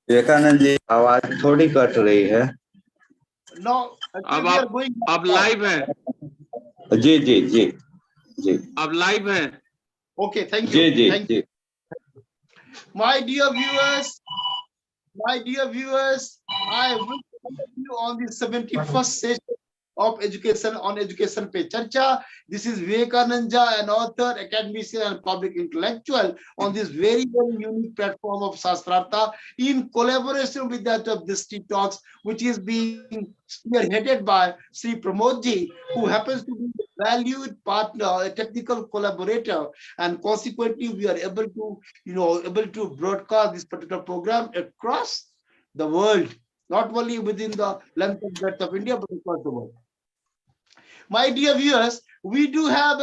विवेकानंद जी आवाज थोड़ी कट रही है। No, अब आप लाइव हैं? जी जी जी जी अब लाइव हैं? Okay, thank you. Ji ji Thank ji. My dear viewers, I will welcome you on the 71st session of Education Pe Charcha. This is Vivekanand, an author, academician, and public intellectual on this very, very unique platform of Shastrartha in collaboration with that of this Tea Talks, which is being spearheaded by Sri Pramod ji, who happens to be a valued partner, a technical collaborator, and consequently we are able to broadcast this particular program across the world, not only within the length and breadth of India, but across the world. My dear viewers, we do have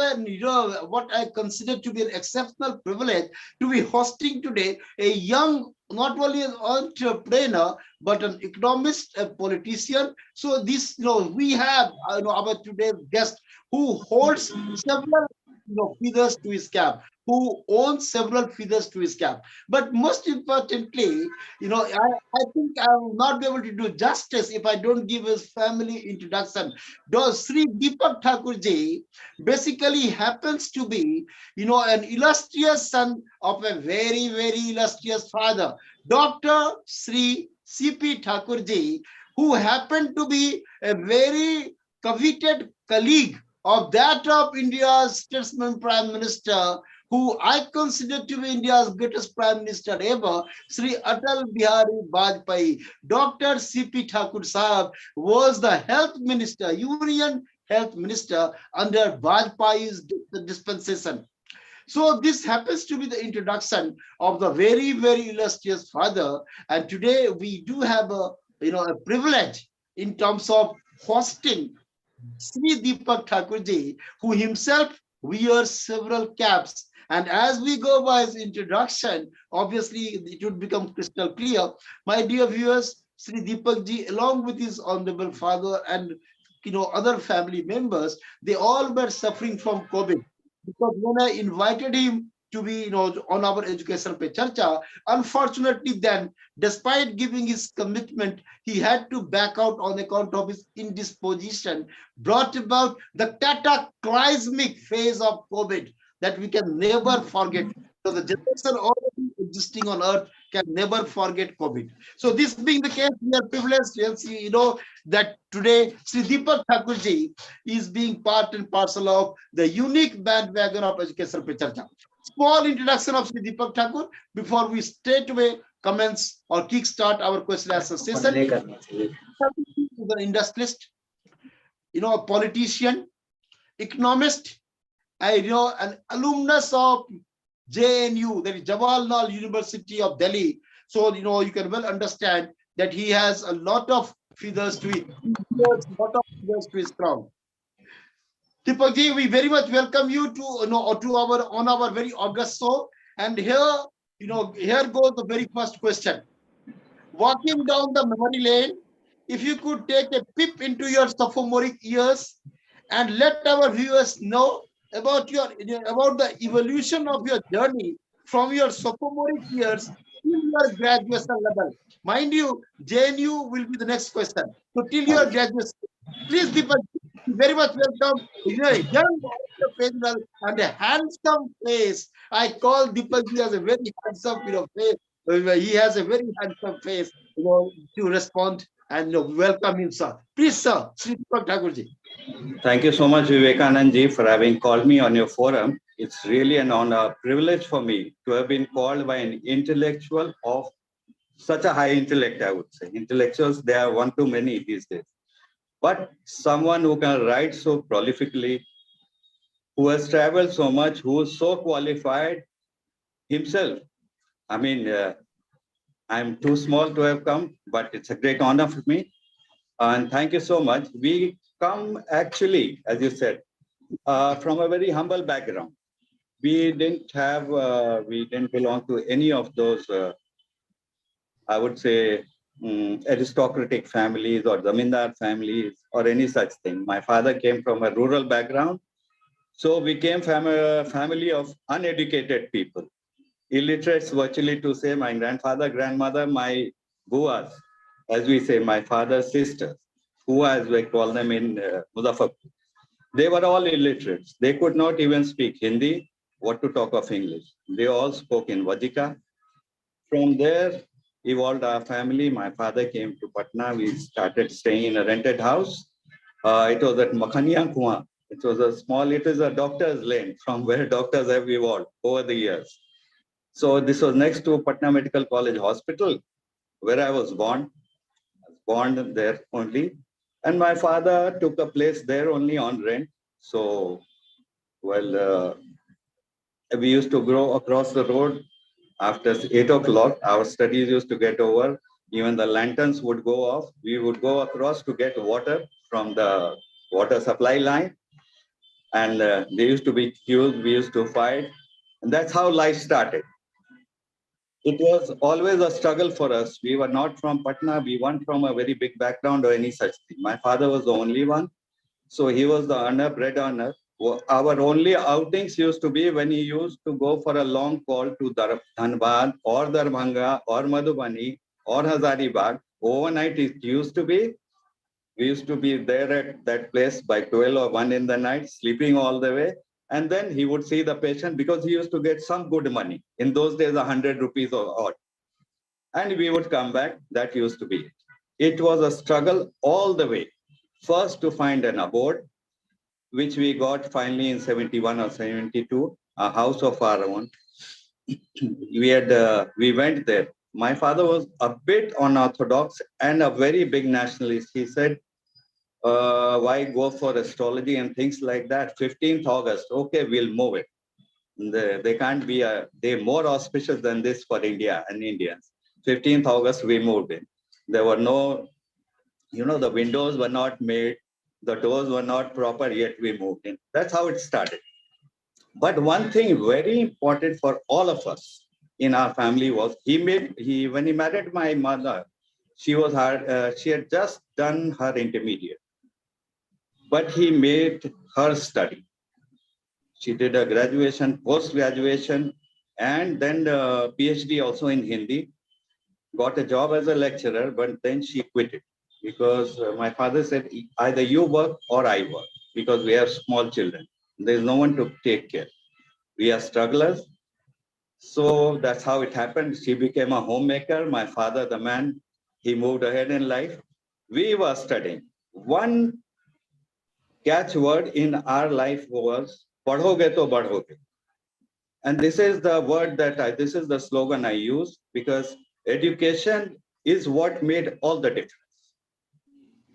what I consider to be an exceptional privilege to be hosting today a young, not only an entrepreneur, but an economist, a politician. So this, we have our today's guest who holds several feathers to his cap, who owns several feathers to his cap. But most importantly, I think I will not be able to do justice if I don't give his family introduction. Sri DEEPAK Thakur ji basically happens to be, an illustrious son of a very, very illustrious father, Dr. Sri C.P. Thakur ji, who happened to be a very coveted colleague of that of India's statesman Prime Minister, who I consider to be India's greatest Prime Minister ever, Sri Atal Bihari Vajpayee. Dr. C.P. Thakur Sahab was the health minister, Union health minister under Vajpayee's dispensation. So this happens to be the introduction of the very, very illustrious father. And today we do have a privilege in terms of hosting Sri DEEPAK Thakurji, who himself wears several caps. And as we go by his introduction, obviously it would become crystal clear. My dear viewers, Sri DEEPAK ji, along with his honorable father and other family members, they all were suffering from COVID. Because when I invited him to be on our Education Pe Charcha, unfortunately then, despite giving his commitment, he had to back out on account of his indisposition, brought about the cataclysmic phase of COVID that we can never forget. So the generation already existing on earth can never forget COVID. So this being the case, we are privileged to see, that today Sri DEEPAK Thakurji is being part and parcel of the unique bandwagon of Education Pe Charcha. Small introduction of Sri DEEPAK Thakur before we straight away commence or kickstart our question answer session. The industrialist, a politician, economist, an alumnus of JNU, that is Jawaharlal University of Delhi. So, you can well understand that he has a lot of feathers to his crown. DEEPAK ji, we very much welcome you to on our very august show. And here, here goes the very first question. Walking down the memory lane, if you could take a peep into your sophomoric years and let our viewers know about the evolution of your journey from your sophomoric years till your graduation level. Mind you, JNU will be the next question. So till your graduation, please DEEPAK, very much welcome. Young entrepreneur and a handsome face. I call DEEPAK as a very handsome face. He has a very handsome face, to respond and welcome him, sir. Please, sir, Sri DEEPAK Thakurji. Thank you so much, Vivekanand ji, for having called me on your forum. It's really an honor, privilege for me to have been called by an intellectual of such a high intellect, I would say. Intellectuals, they are one too many these days. But someone who can write so prolifically, who has traveled so much, who is so qualified himself. I mean, I'm too small to have come, but it's a great honor for me. And thank you so much. We come actually, as you said, from a very humble background. We didn't belong to any of those, I would say, aristocratic families or zamindar families or any such thing. My father came from a rural background. So we came from a family of uneducated people. Illiterates, virtually to say, my grandfather, grandmother, my buas, as we say, my father's sisters, who as we call them in Muzaffarpur. They were all illiterates. They could not even speak Hindi, what to talk of English. They all spoke in Vajika. From there, evolved our family. My father came to Patna. We started staying in a rented house. It was at Makhaniya Kuan. It is a doctor's lane from where doctors have evolved over the years. So this was next to Patna Medical College Hospital, where I was born. I was born there only. And my father took a place there only on rent. So, well, we used to go across the road after 8 o'clock. Our studies used to get over. Even the lanterns would go off. We would go across to get water from the water supply line. And there used to be queues. We used to fight. And that's how life started. It was always a struggle for us. We were not from Patna. We weren't from a very big background or any such thing. My father was the only one. So he was the earner, bread earner. Our only outings used to be when he used to go for a long call to Dhanbad or Darbhanga or Madhubani or Hazaribagh. Overnight it used to be. We used to be there at that place by 12 or 1 in the night, sleeping all the way. And then he would see the patient because he used to get some good money. In those days, 100 rupees or odd. And we would come back. That used to be it. It was a struggle all the way. First to find an abode, which we got finally in 71 or 72, a house of our own. We went there. My father was a bit unorthodox and a very big nationalist. He said, why go for astrology and things like that? 15th August, okay, we'll move it. They can't be they're more auspicious than this for India and Indians. 15th August, we moved in. There were no, the windows were not made, the doors were not proper, yet we moved in. That's how it started. But one thing very important for all of us in our family was when he married my mother, she had just done her intermediate. But he made her study. She did a graduation, post-graduation, and then the PhD also in Hindi. Got a job as a lecturer, but then she quit it because my father said, either you work or I work, because we have small children. There's no one to take care. We are strugglers. So that's how it happened. She became a homemaker. My father, the man, he moved ahead in life. We were studying. One catchword in our life was "Padhoge to badhoge," and this is the word this is the slogan I use, because education is what made all the difference.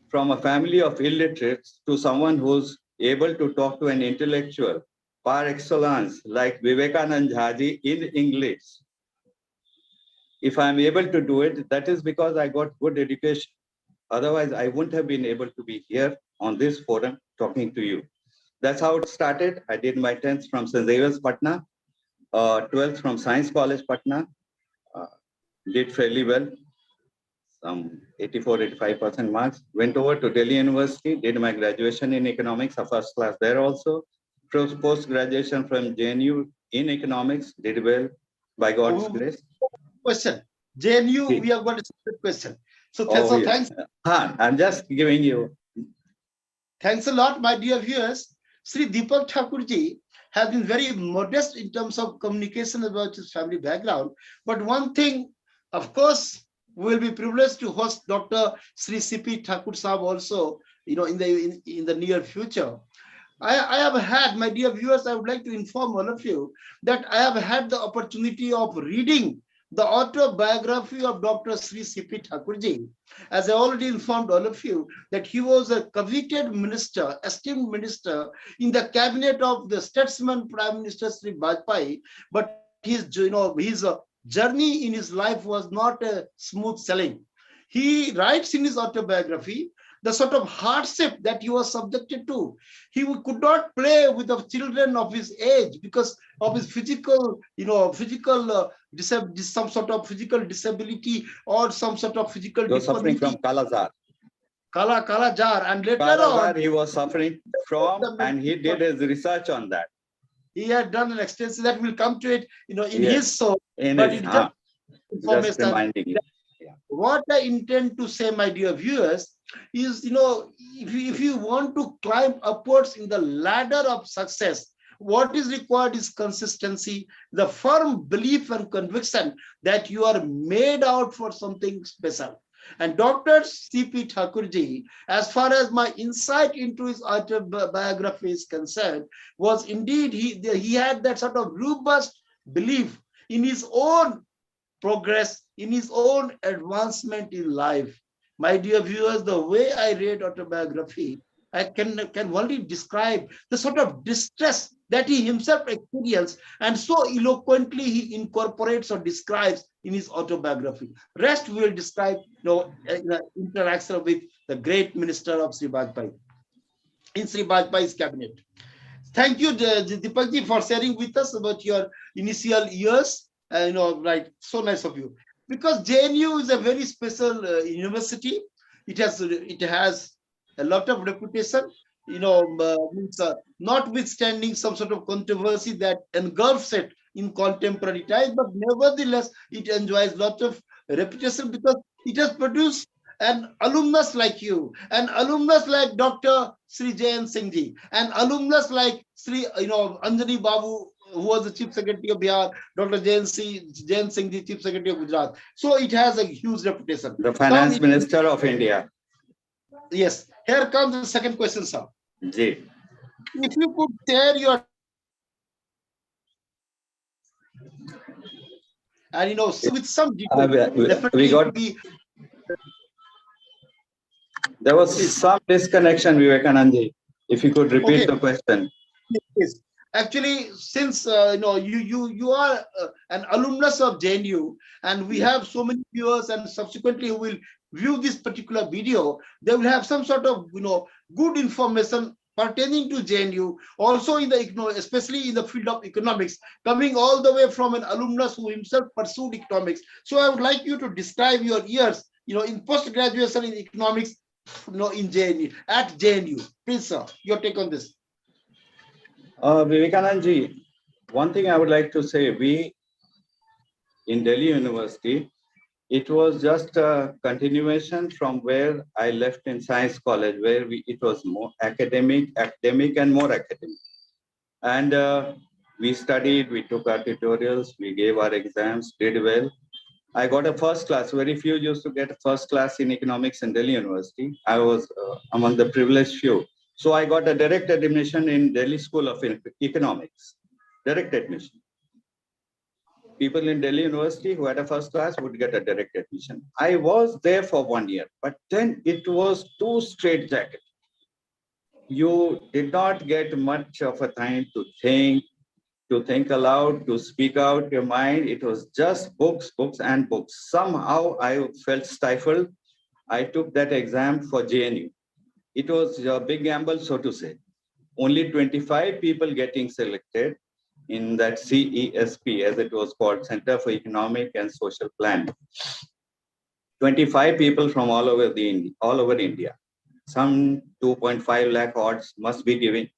From a family of illiterates to someone who's able to talk to an intellectual par excellence like Vivekanand Jhaji in English. If I'm able to do it, that is because I got good education. Otherwise, I wouldn't have been able to be here on this forum talking to you. That's how it started. I did my 10th from St. Xavier's, Patna, 12th from Science College, Patna. Did fairly well, some 84-85% marks. Went over to Delhi University, did my graduation in economics, a first class there also. Post-graduation from JNU in economics, did well by God's grace. Question. JNU, we have got a separate question. So thanks. I'm just giving you. Thanks a lot, my dear viewers. Sri DEEPAK Thakurji has been very modest in terms of communication about his family background. But one thing, of course, we will be privileged to host Dr. Sri C.P. Thakur Sahab also, in the near future. I have had, my dear viewers, I would like to inform all of you that I have had the opportunity of reading the autobiography of Dr. Sri C.P. Thakurji. As I already informed all of you, that he was a coveted minister, esteemed minister in the cabinet of the statesman Prime Minister Sri Vajpayee, but his journey in his life was not a smooth sailing. He writes in his autobiography the sort of hardship that he was subjected to. He could not play with the children of his age because of his some sort of physical disability or some sort of physical deformity. Suffering from Kala-Azar. Kala-Azar, and later on he was suffering from, and he did his research on that. He had done an extensive, that will come to it, in his soul. In but his, it just reminding you. what I intend to say, my dear viewers, is, if you want to climb upwards in the ladder of success, what is required is consistency, the firm belief and conviction that you are made out for something special. And Dr. C.P. Thakurji, as far as my insight into his autobiography is concerned, was indeed, he had that sort of robust belief in his own progress, in his own advancement in life. My dear viewers, the way I read autobiography, I can only describe the sort of distress that he himself experienced, and so eloquently he incorporates or describes in his autobiography. Rest we will describe, interaction with the great minister of Sri Vajpayee, in Sri Vajpayee's cabinet. Thank you, Deepakji, for sharing with us about your initial years. Right, so nice of you. Because JNU is a very special university. It has a lot of reputation. Notwithstanding some sort of controversy that engulfs it in contemporary times, but nevertheless, it enjoys lot of reputation because it has produced an alumnus like you, an alumnus like Dr. Sri Jayan Singh ji, an alumnus like Sri, Anjani Babu, who was the Chief Secretary of Bihar, Dr. Jayan Singh ji, Chief Secretary of Gujarat. So it has a huge reputation. The Finance Minister of India. Yes. Here comes the second question, sir. Ji. If you could share your, and with some detail, there was some disconnection, Vivekanand ji. If you could repeat the question. Yes. Actually, since you are an alumnus of JNU, and we have so many viewers, and subsequently who will view this particular video, they will have some sort of good information pertaining to JNU, also in the especially in the field of economics, coming all the way from an alumnus who himself pursued economics. So I would like you to describe your years, in post-graduation in economics, in JNU, at JNU. Please, sir, your take on this. Vivekanand ji, one thing I would like to say, we in Delhi University, it was just a continuation from where I left in Science College, where it was more academic and more academic. And we studied, we took our tutorials, we gave our exams, did well. I got a first class. Very few used to get a first class in economics in Delhi University. I was among the privileged few. So I got a direct admission in Delhi School of Economics, direct admission. People in Delhi University who had a first class would get a direct admission. I was there for 1 year, but then it was too straitjacket. You did not get much of a time to think aloud, to speak out your mind. It was just books, books, and books. Somehow I felt stifled. I took that exam for JNU. It was a big gamble, so to say. Only 25 people getting selected in that CESP, as it was called, Center for Economic and Social Planning. 25 people from all over India. Some 2.5 lakh odds must be given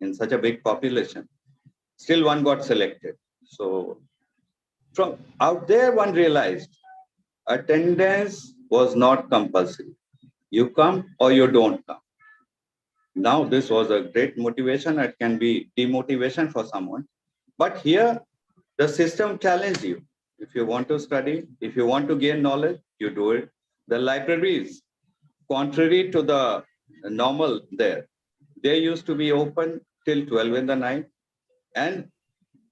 in such a big population. Still one got selected. So from out there, one realized attendance was not compulsory. You come or you don't come. Now, this was a great motivation. It can be demotivation for someone. But here, the system challenges you. If you want to study, if you want to gain knowledge, you do it. The libraries, contrary to the normal there, they used to be open till 12 in the night. And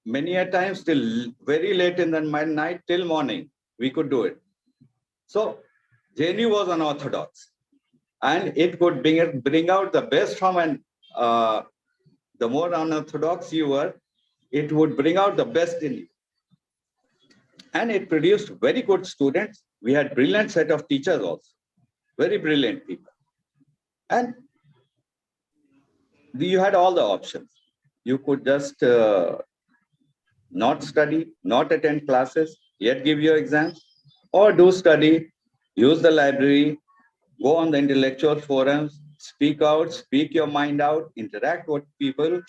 many a times till very late in the night, till morning, we could do it. So JNU was unorthodox. And it could bring out the best from the more unorthodox you were, it would bring out the best in you. And it produced very good students. We had brilliant set of teachers also, very brilliant people. And you had all the options. You could just not study, not attend classes, yet give your exams, or do study, use the library, go on the intellectual forums, speak out, speak your mind out, interact with people.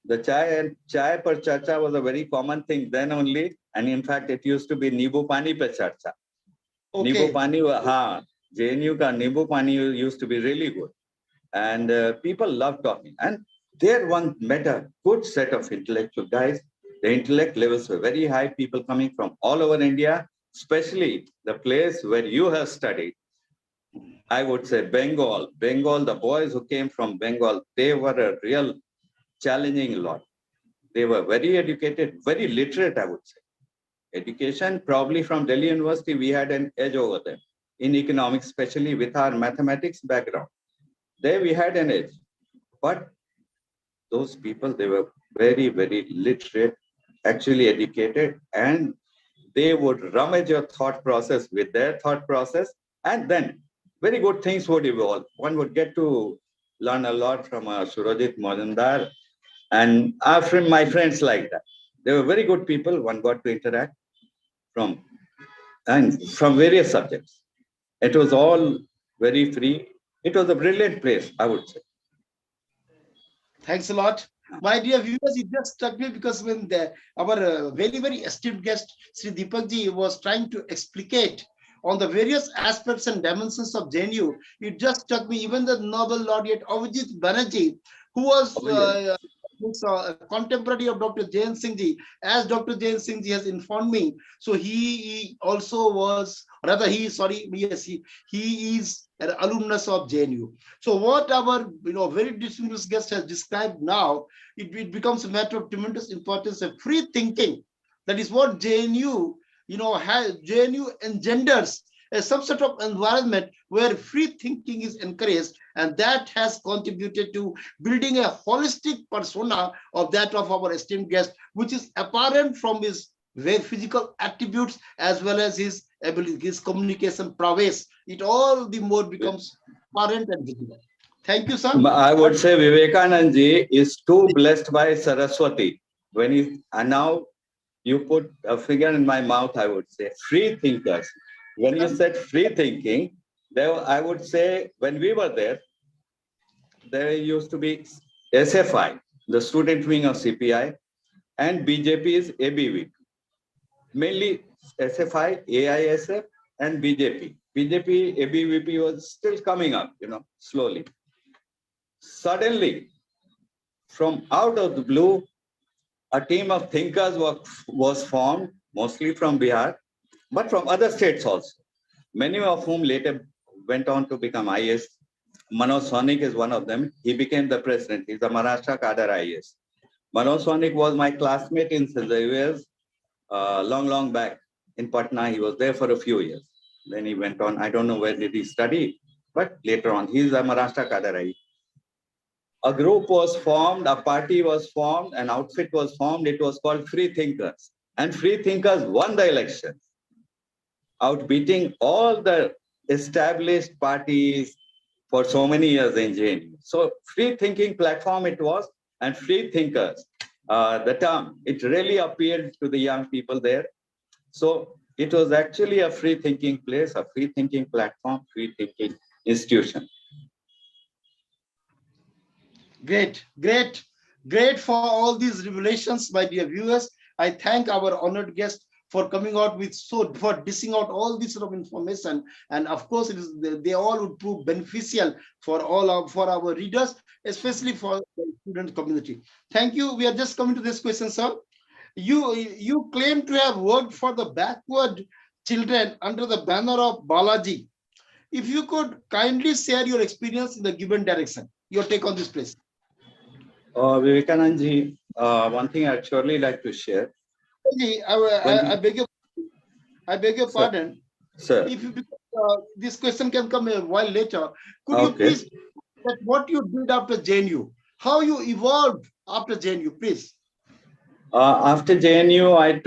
The chai per charcha was a very common thing then only. And in fact, it used to be Nibu Pani per charcha. Okay. Nibu Pani, JNU ka Nibu Pani used to be really good. And people love talking. And there one met a good set of intellectual guys. The intellect levels were very high, people coming from all over India, especially the place where you have studied. I would say Bengal, the boys who came from Bengal, they were a real challenging lot. They were very educated, very literate, I would say. Education, probably from Delhi University, we had an edge over them in economics, especially with our mathematics background. There we had an edge. But those people, they were very, very literate, actually educated, and they would rummage your thought process with their thought process, and then very good things would evolve. One would get to learn a lot from Surajit Majumdar and from my friends like that. They were very good people. One got to interact from various subjects. It was all very free. It was a brilliant place, I would say. Thanks a lot. My dear viewers, it just struck me because when our very, very esteemed guest, Sri Deepak ji, was trying to explicate on the various aspects and dimensions of JNU, it just struck me, even the Nobel laureate Avijit Banerjee, who was a contemporary of Dr. Jain Singh ji, as Dr. Jain Singh ji has informed me. So he also was, rather he is an alumnus of JNU. So what our very distinguished guest has described now, it becomes a matter of tremendous importance of free thinking. That is what JNU JNU engenders a subset of environment where free thinking is encouraged, and that has contributed to building a holistic persona of that of our esteemed guest, which is apparent from his very physical attributes as well as his ability, his communication prowess. It all the more becomes apparent and visible. Thank you, sir. I would say Vivekanand ji is too blessed by Saraswati. And now you put a figure in my mouth, I would say, free thinkers. When you said free thinking, I would say when we were there used to be SFI, the student wing of CPI, and BJP's ABVP. Mainly SFI, AISF, and BJP. BJP, ABVP was still coming up, slowly. Suddenly, from out of the blue, a team of thinkers was formed, mostly from Bihar, but from other states also, many of whom later went on to become IAS. Manoj Sonic is one of them. He became the president. He's a Maharashtra cadre IAS. Manoj Sonic was my classmate in St. Xavier's long back in Patna. He was there for a few years. Then he went on. I don't know where did he study, but later on, he's a Maharashtra cadre IAS. A group was formed, a party was formed, an outfit was formed. It was called Free Thinkers. And Free Thinkers won the elections, outbeating all the established parties for so many years in JNU. So free thinking platform it was, and free thinkers, the term, it really appealed to the young people there. So it was actually a free thinking place, a free thinking platform, free thinking institution. Great for all these revelations, my dear viewers. I thank our honored guest for coming out with for dishing out all this sort of information, and of course they all would prove beneficial for our readers, especially for the student community. Thank you. We are just coming to this question, sir. You claim to have worked for the backward children under the banner of Balaji. If you could kindly share your experience in the given direction, your take on this, please. Vivekanand ji, one thing I'd surely like to share. I beg your pardon. Sir. If you, this question can come a while later, could you please that what you did after JNU, how you evolved after JNU, please? After JNU, I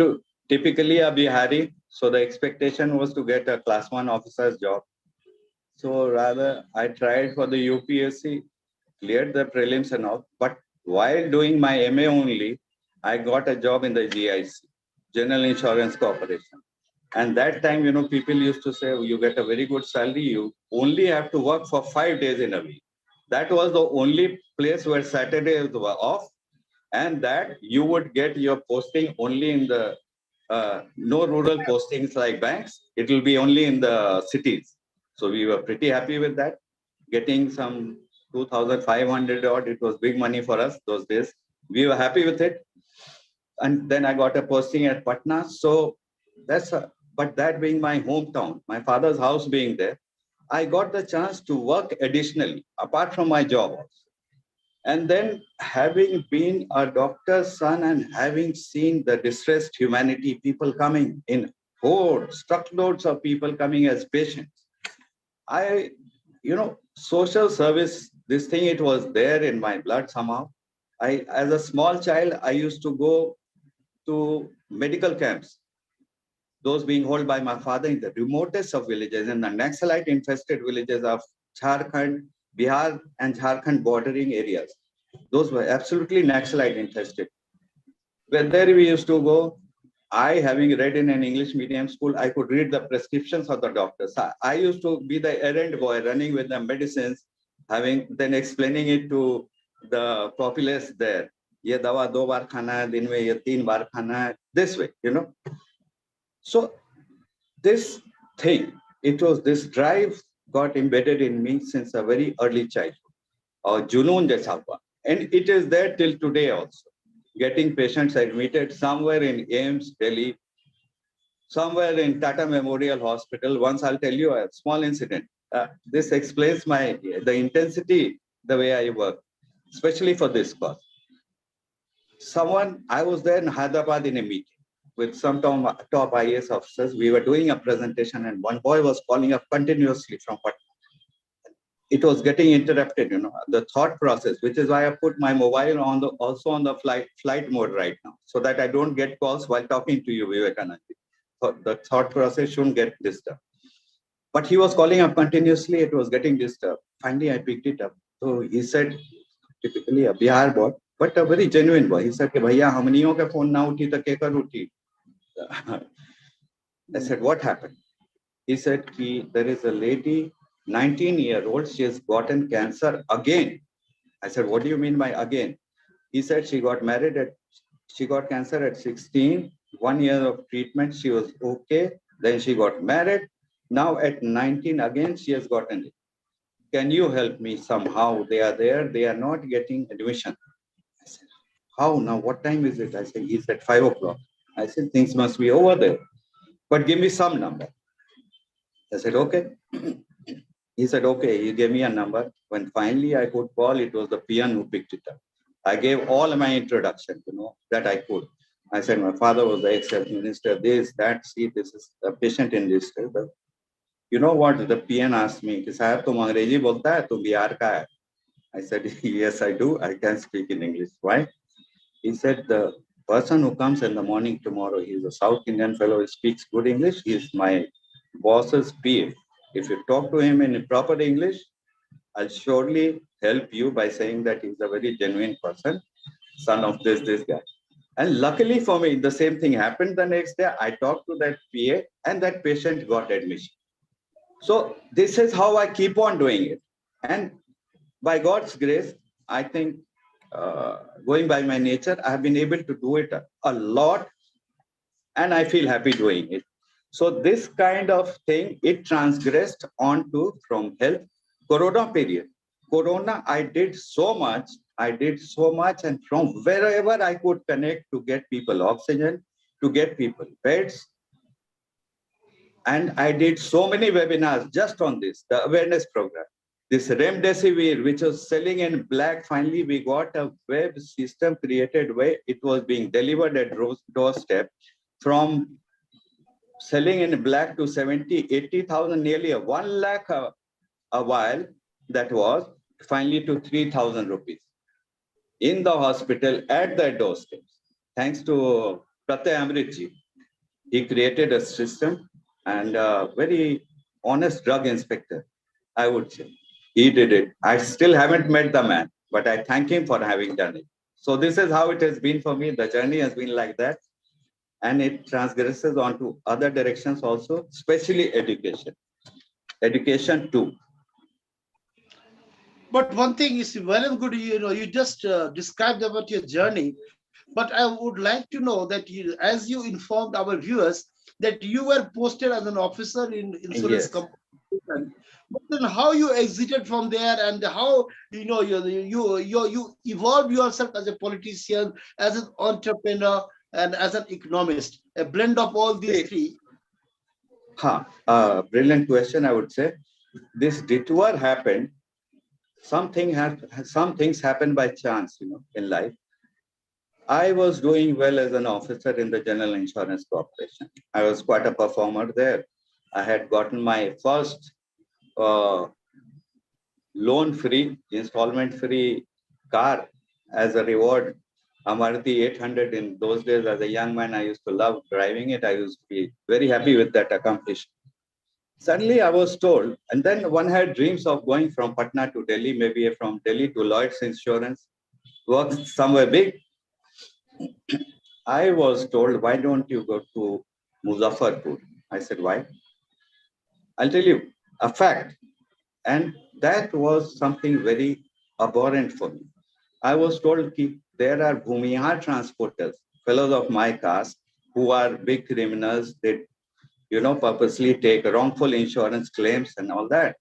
typically a Bihari, so the expectation was to get a class 1 officer's job. So rather, I tried for the UPSC, cleared the prelims and all, but while doing my MA only, I got a job in the GIC, General Insurance Corporation. And that time, people used to say, you get a very good salary, you only have to work for 5 days in a week. That was the only place where Saturdays were off, and that you would get your posting only in the no rural postings like banks. It will be only in the cities. So we were pretty happy with that. Getting some 2,500 odd, it was big money for us those days. We were happy with it. And then I got a posting at Patna. So but that being my hometown, my father's house being there, I got the chance to work additionally, apart from my job also. And then having been a doctor's son and having seen the distressed humanity, people coming in hordes, truckloads of people coming as patients, social service, this thing, it was there in my blood somehow. As a small child, I used to go to medical camps, those being held by my father in the remotest of villages, in the Naxalite infested villages of Jharkhand, Bihar, and Jharkhand bordering areas. Those were absolutely Naxalite infested. Where there we used to go, I, having read in an English medium school, I could read the prescriptions of the doctors. I used to be the errand boy running with the medicines, then explaining it to the populace there. Ye dawa 2 baar khana hai, din mein ye 3 baar khana hai, this way, So this thing, this drive got embedded in me since a very early childhood, or junoon jaisa hua. And it is there till today also. Getting patients admitted somewhere in AIMS, Delhi, somewhere in Tata Memorial Hospital. Once I'll tell you a small incident. This explains the intensity, the way I work, especially for this cause. I was there in Hyderabad in a meeting with some top IAS officers. We were doing a presentation and one boy was calling up continuously from Patna. It was getting interrupted, the thought process, which is why I put my mobile also on the flight mode right now, so that I don't get calls while talking to you, Vivekanand. So the thought process shouldn't get disturbed. But he was calling up continuously, it was getting disturbed. Finally, I picked it up. So he said, typically a Bihar boy, but a very genuine boy. He said, Bhaiya, hamniyon ka phone na uthi, to kekar uthi. I said, what happened? He said, there is a lady, 19-year-old, she has gotten cancer again. I said, what do you mean by again? He said she got cancer at 16, 1 year of treatment, she was okay. Then she got married. Now at 19, again, she has gotten it. Can you help me somehow? They are there, they are not getting admission. I said, how now? What time is it? I said, he said 5 o'clock. I said, things must be over there, but give me some number. I said, okay. He said, okay, he gave me a number. When finally I could call, it was the peon who picked it up. I gave all my introduction, that I could. I said, my father was the ex-health minister, this, that, see, this is a patient in this. You know what? The peon asked me, Sahab, tum Angrezi bolta hai, tum Bihar ka hai? I said, yes, I do. I can speak in English. Why? He said, the person who comes in the morning tomorrow, he's a South Indian fellow, he speaks good English, he's my boss's PA. If you talk to him in proper English, I'll surely help you by saying that he's a very genuine person, son of this guy. And luckily for me, the same thing happened the next day. I talked to that PA and that patient got admission. So this is how I keep on doing it. And by God's grace, I think going by my nature, I have been able to do it a lot and I feel happy doing it. So this kind of thing, it transgressed onto from health. Corona period. Corona, I did so much, and from wherever I could connect to get people oxygen, to get people beds. And I did so many webinars just on this, the awareness program. This Remdesivir, which was selling in black, finally we got a web system created where it was being delivered at doorstep, from selling in black to 70, 80,000, nearly 1 lakh a while, that was finally to 3,000 rupees in the hospital at the doorstep. Thanks to Pratyay Amritji, he created a system, and a very honest drug inspector, I would say. He did it. I still haven't met the man, but I thank him for having done it. So this is how it has been for me. The journey has been like that. And it transgresses onto other directions also, especially education. Education too. But one thing is well and good, you just described about your journey. But I would like to know that you, as you informed our viewers, that you were posted as an officer in insurance Yes. company. But then how you exited from there, and how you evolved yourself as a politician, as an entrepreneur, and as an economist, a blend of all these three. Brilliant question, I would say. This detour happened. Some things happen by chance, in life. I was doing well as an officer in the General Insurance Corporation. I was quite a performer there. I had gotten my first loan-free, installment-free car as a reward. Amarti 800. In those days, as a young man, I used to love driving it. I used to be very happy with that accomplishment. Suddenly, I was told, and then one had dreams of going from Patna to Delhi, maybe from Delhi to Lloyd's Insurance, work somewhere big. I was told, why don't you go to Muzaffarpur? I said, why? I'll tell you a fact. And that was something very abhorrent for me. I was told that there are Bhumihar transporters, fellows of my caste, who are big criminals. They, purposely take wrongful insurance claims and all that.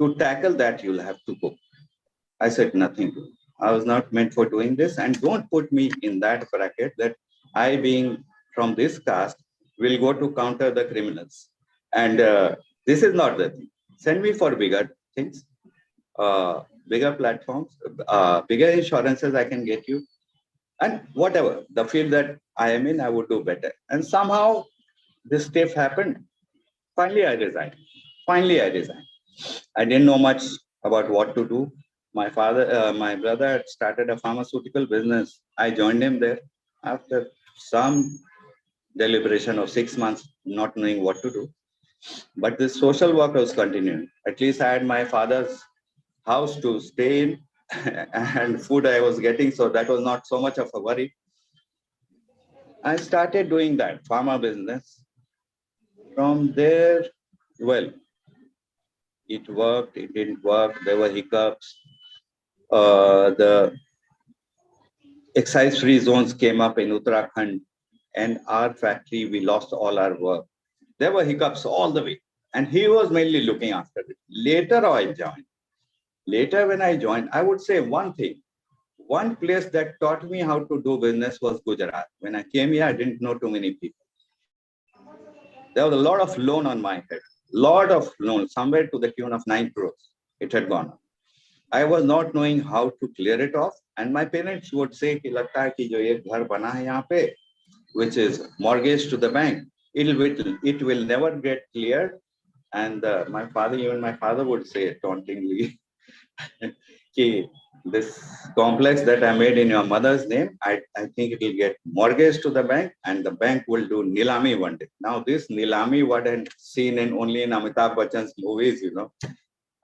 To tackle that, you'll have to go. I said, nothing. I was not meant for doing this. And don't put me in that bracket that I, being from this caste, will go to counter the criminals. And this is not the thing. Send me for bigger things, bigger platforms, bigger insurances I can get you. And whatever, the field that I am in, I would do better. And somehow this stiff happened. Finally, I resigned. I didn't know much about what to do. My brother had started a pharmaceutical business. I joined him there after some deliberation of 6 months, not knowing what to do. But this social work was continuing. At least I had my father's house to stay in and food I was getting, so that was not so much of a worry. I started doing that pharma business. From there, well, it worked, it didn't work, there were hiccups. The excise-free zones came up in Uttarakhand, and our factory, we lost all our work. There were hiccups all the way, and he was mainly looking after it. Later, when I joined, I would say one thing. One place that taught me how to do business was Gujarat. When I came here, I didn't know too many people. There was a lot of loan on my head, somewhere to the tune of 9 crores. It had gone up. I was not knowing how to clear it off, and my parents would say, "Ki lagta hai ki jo ek ghar bana hai yahan pe, which is mortgage to the bank, it will never get cleared." And my father would say tauntingly, "Ki this complex that I made in your mother's name, I think it will get mortgage to the bank, and the bank will do nilami one day." Now this nilami what I seen only in Amitabh Bachchan's movies,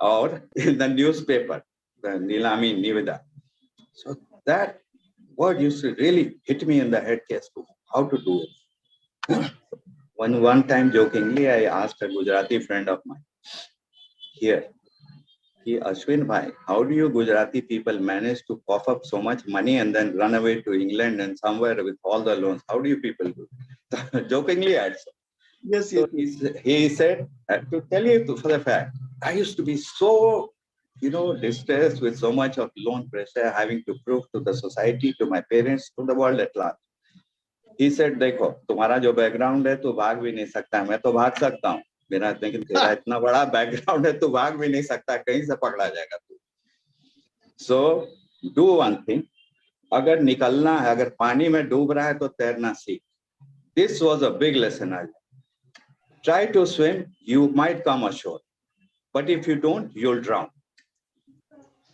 or in the newspaper, the nilami niveda. So that word used to really hit me in the head, how to do it. One time jokingly, I asked a Gujarati friend of mine, here, Ashwin bhai, how do you Gujarati people manage to cough up so much money and then run away to England and somewhere with all the loans? How do you people do? Jokingly I said. Yes, so he said, to tell you for the fact, I used to be so, distressed with so much of loan pressure, having to prove to the society, to my parents, to the world at large. He said, देखो, तुम्हारा जो background है, तू भाग भी नहीं सकता, मैं तो भाग सकता हूँ. लेकिन तेरा इतना बड़ा बैकग्राउंड है, तू भाग भी नहीं सकता, कहीं से पकड़ा जाएगा तू. So do one thing. अगर निकलना है, अगर पानी में डूब रहा है तो तैरना सीख. This was a big lesson. Try to swim, you might come ashore, but if you don't, you'll drown.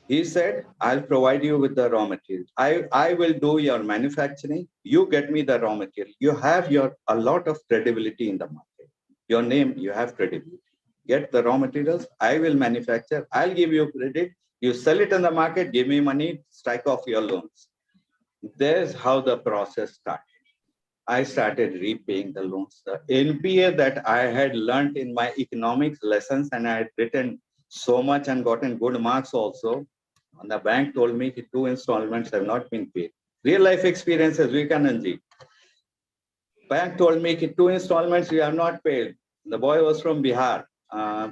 He said, I'll provide you with the raw material. I will do your manufacturing. You get me the raw material. You have a lot of credibility in the market. Your name, you have credibility. Get the raw materials. I will manufacture. I'll give you credit. You sell it in the market, give me money, strike off your loans. There's how the process started. I started repaying the loans. The NPA that I had learned in my economics lessons, and I had written so much and gotten good marks also. And the bank told me 2 installments have not been paid. Real life experiences, Vivekanand ji. Bank told me that 2 installments you have not paid. The boy was from Bihar.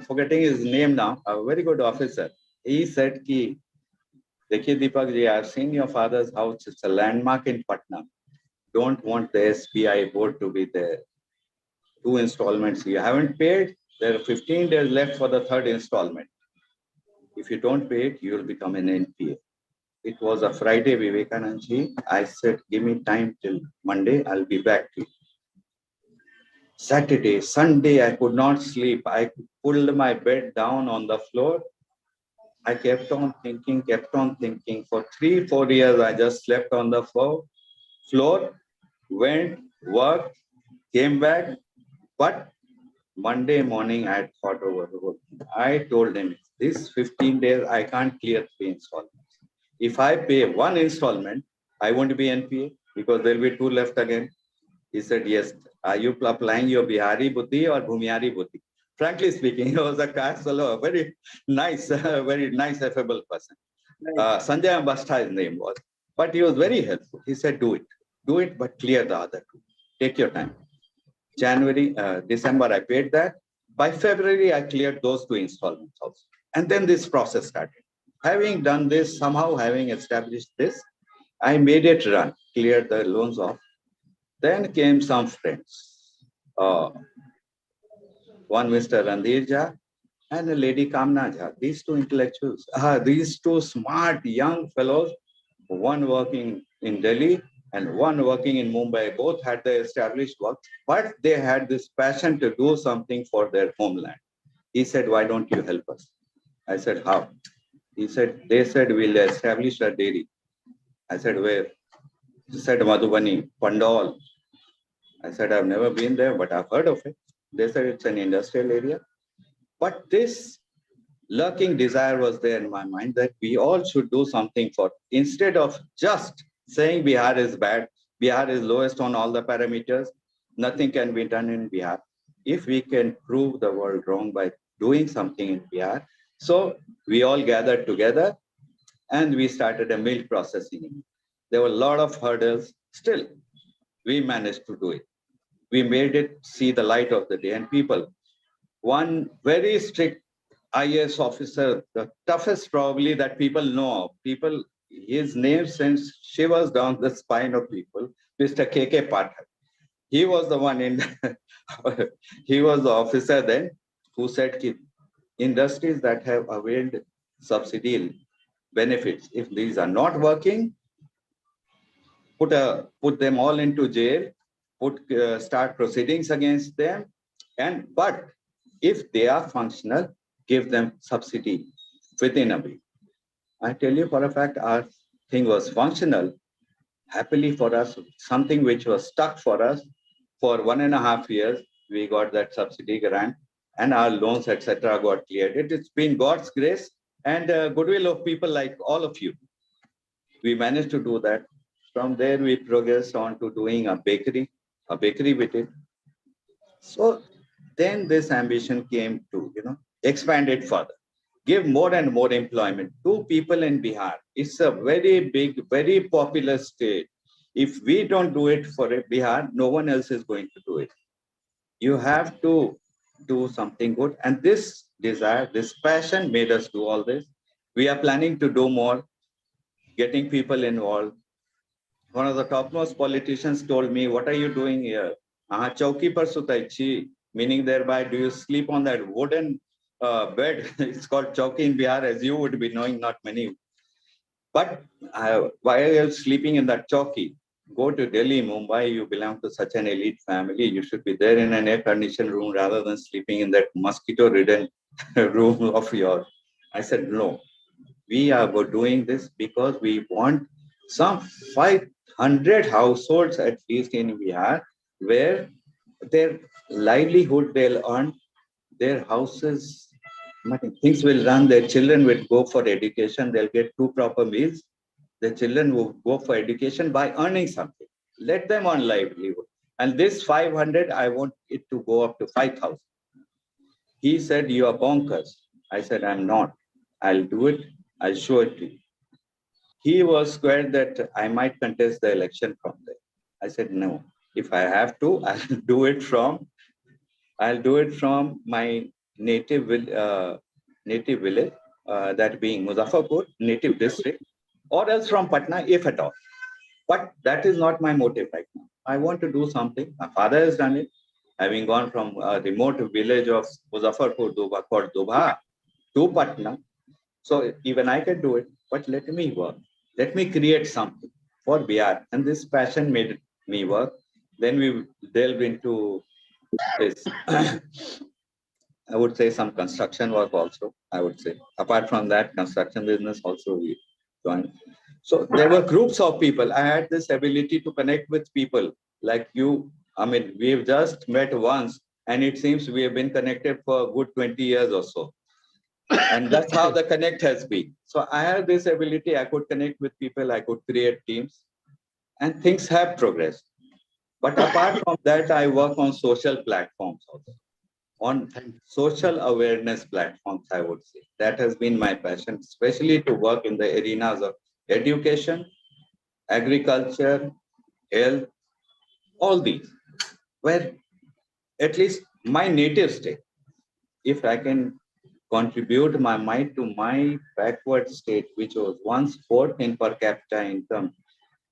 Forgetting his name now, a very good officer. He said, ki, Dekhiye Deepak ji, I have seen your father's house. It's a landmark in Patna. Don't want the SBI board to be there. 2 installments you haven't paid. There are 15 days left for the 3rd installment. If you don't pay it, you will become an NPA. It was a Friday, Vivekanand ji. I said, give me time till Monday. I'll be back to you. Saturday, Sunday, I could not sleep. I pulled my bed down on the floor. I kept on thinking. For 3-4 years, I just slept on the floor, went, worked, came back. But Monday morning, I thought over the whole thing. I told him, this 15 days, I can't clear 3 installments. If I pay 1 installment, I won't be NPA because there'll be 2 left again. He said, yes. Are you applying your Bihari Buddhi or Bhumihari Buddhi? Frankly speaking, he was a caste fellow, a very nice, affable person. Sanjay Ambastha, his name was. But he was very helpful. He said, do it, but clear the other 2. Take your time. December, I paid that. By February, I cleared those 2 installments also. And then this process started. Having done this, somehow having established this, I made it run, cleared the loans off. Then came some friends. One Mr. Randhir Jha and a lady Kamna Jha. These 2 intellectuals, these 2 smart young fellows, one working in Delhi and one working in Mumbai. Both had their established work, but they had this passion to do something for their homeland. He said, why don't you help us? I said, how? They said, we'll establish a dairy. I said, where? He said, Madhubani, Pandal. I said, I've never been there, but I've heard of it. They said it's an industrial area. But this lurking desire was there in my mind that we all should do something for, instead of just saying Bihar is bad, Bihar is lowest on all the parameters, nothing can be done in Bihar. If we can prove the world wrong by doing something in Bihar. So we all gathered together and we started a milk processing. There were a lot of hurdles. Still, we managed to do it. We made it see the light of the day. And people, one very strict IAS officer, the toughest probably that people know of, his name sends shivers down the spine of people, Mr. K.K. Pathak. He was the one he was the officer then who said, industries that have availed subsidy benefits, if these are not working, put them all into jail, start proceedings against them, but if they are functional, give them subsidy within a week. I tell you for a fact, our thing was functional. Happily for us, something which was stuck for us for 1.5 years, we got that subsidy grant and our loans, etc., got cleared. It's been God's grace and goodwill of people like all of you. We managed to do that. From there, we progressed on to doing a bakery with it. So then this ambition came to, expand it further, give more and more employment to people in Bihar. It's a very big, very populous state. If we don't do it for Bihar, no one else is going to do it. You have to do something good. And this desire, this passion made us do all this. We are planning to do more, getting people involved. One of the topmost politicians told me, what are you doing here? Chauki par sutaichi, meaning thereby, do you sleep on that wooden bed? It's called chauki in Bihar, as you would be knowing, not many. But why are you sleeping in that chauki? Go to Delhi, Mumbai, you belong to such an elite family. You should be there in an air-conditioned room rather than sleeping in that mosquito-ridden room of yours. I said, no, we are doing this because we want some 500 households at least in Bihar where their livelihood they'll earn, their houses, things will run, their children will go for education, they'll get 2 proper meals. The children will go for education by earning something. Let them earn livelihood. And this 500, I want it to go up to 5,000. He said, you are bonkers. I said, I'm not. I'll do it. I'll show it to you. he was scared that I might contest the election from there. I said, no, if I have to, I'll do it from my native village, that being Muzaffarpur, native district, or else from Patna, if at all. But that is not my motive right now. I want to do something. My father has done it, having gone from a remote village of Muzaffarpur, called Dubha, to Patna. So even I can do it, but let me work. Let me create something for Bihar. And this passion made me work. Then we delved into this, I would say, some construction work also, I would say. Apart from that, construction business also we joined. So there were groups of people. I had this ability to connect with people like you. I mean, we've just met once, and it seems we have been connected for a good 20 years or so. And that's how the connect has been. So I have this ability. I could connect with people. I could create teams, and things have progressed. But apart from that, I work on social platforms also, on social awareness platforms, I would say. That has been my passion, especially to work in the arenas of education, agriculture, health, all these, where at least my native state, if I can contribute my might to my backward state, which was once fourth in per capita income,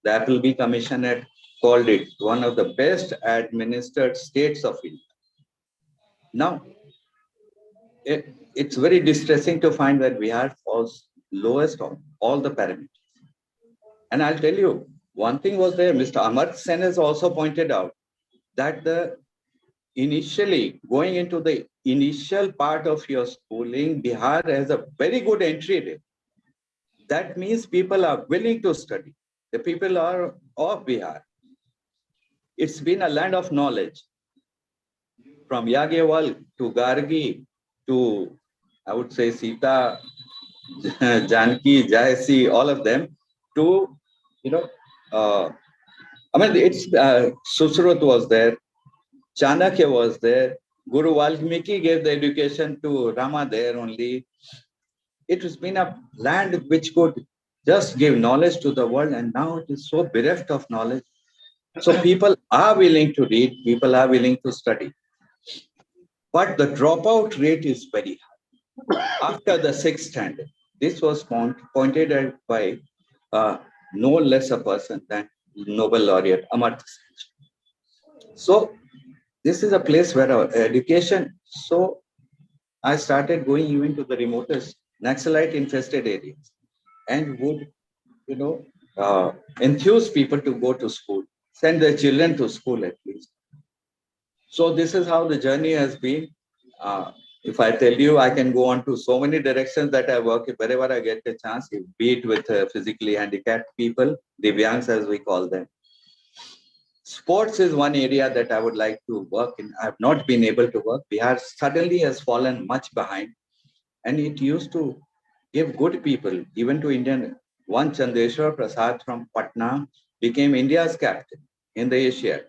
the Appleby Commission had called it one of the best administered states of India. Now, it's very distressing to find that Bihar falls lowest of all the parameters. And I'll tell you, one thing was there, Mr. Amar Sen has also pointed out that initially going into the initial part of your schooling, Bihar has a very good entry rate. That means people are willing to study. The people are of Bihar. It's been a land of knowledge. From Yagyawal to Gargi to, I would say, Sita, Janki, Jayasi, all of them, to, I mean, it's Susrut was there, Chanakya was there, Guru Valmiki gave the education to Rama there only. It has been a land which could just give knowledge to the world, and now it is so bereft of knowledge. So people are willing to read, people are willing to study. But the dropout rate is very high. After the 6th standard, this was pointed out by no less a person than Nobel laureate Amartya Sen. So this is a place where our education, so I started going even to the remotest Naxalite infested areas and would, enthuse people to go to school, send their children to school at least. So this is how the journey has been. If I tell you, I can go on to so many directions that I work wherever I get a chance, be it with physically handicapped people, Divyangs as we call them. Sports is one area that I would like to work in. I have not been able to work. Bihar suddenly has fallen much behind, and it used to give good people, even to Indian. One Chandeshwar Prasad from Patna became India's captain in the Asia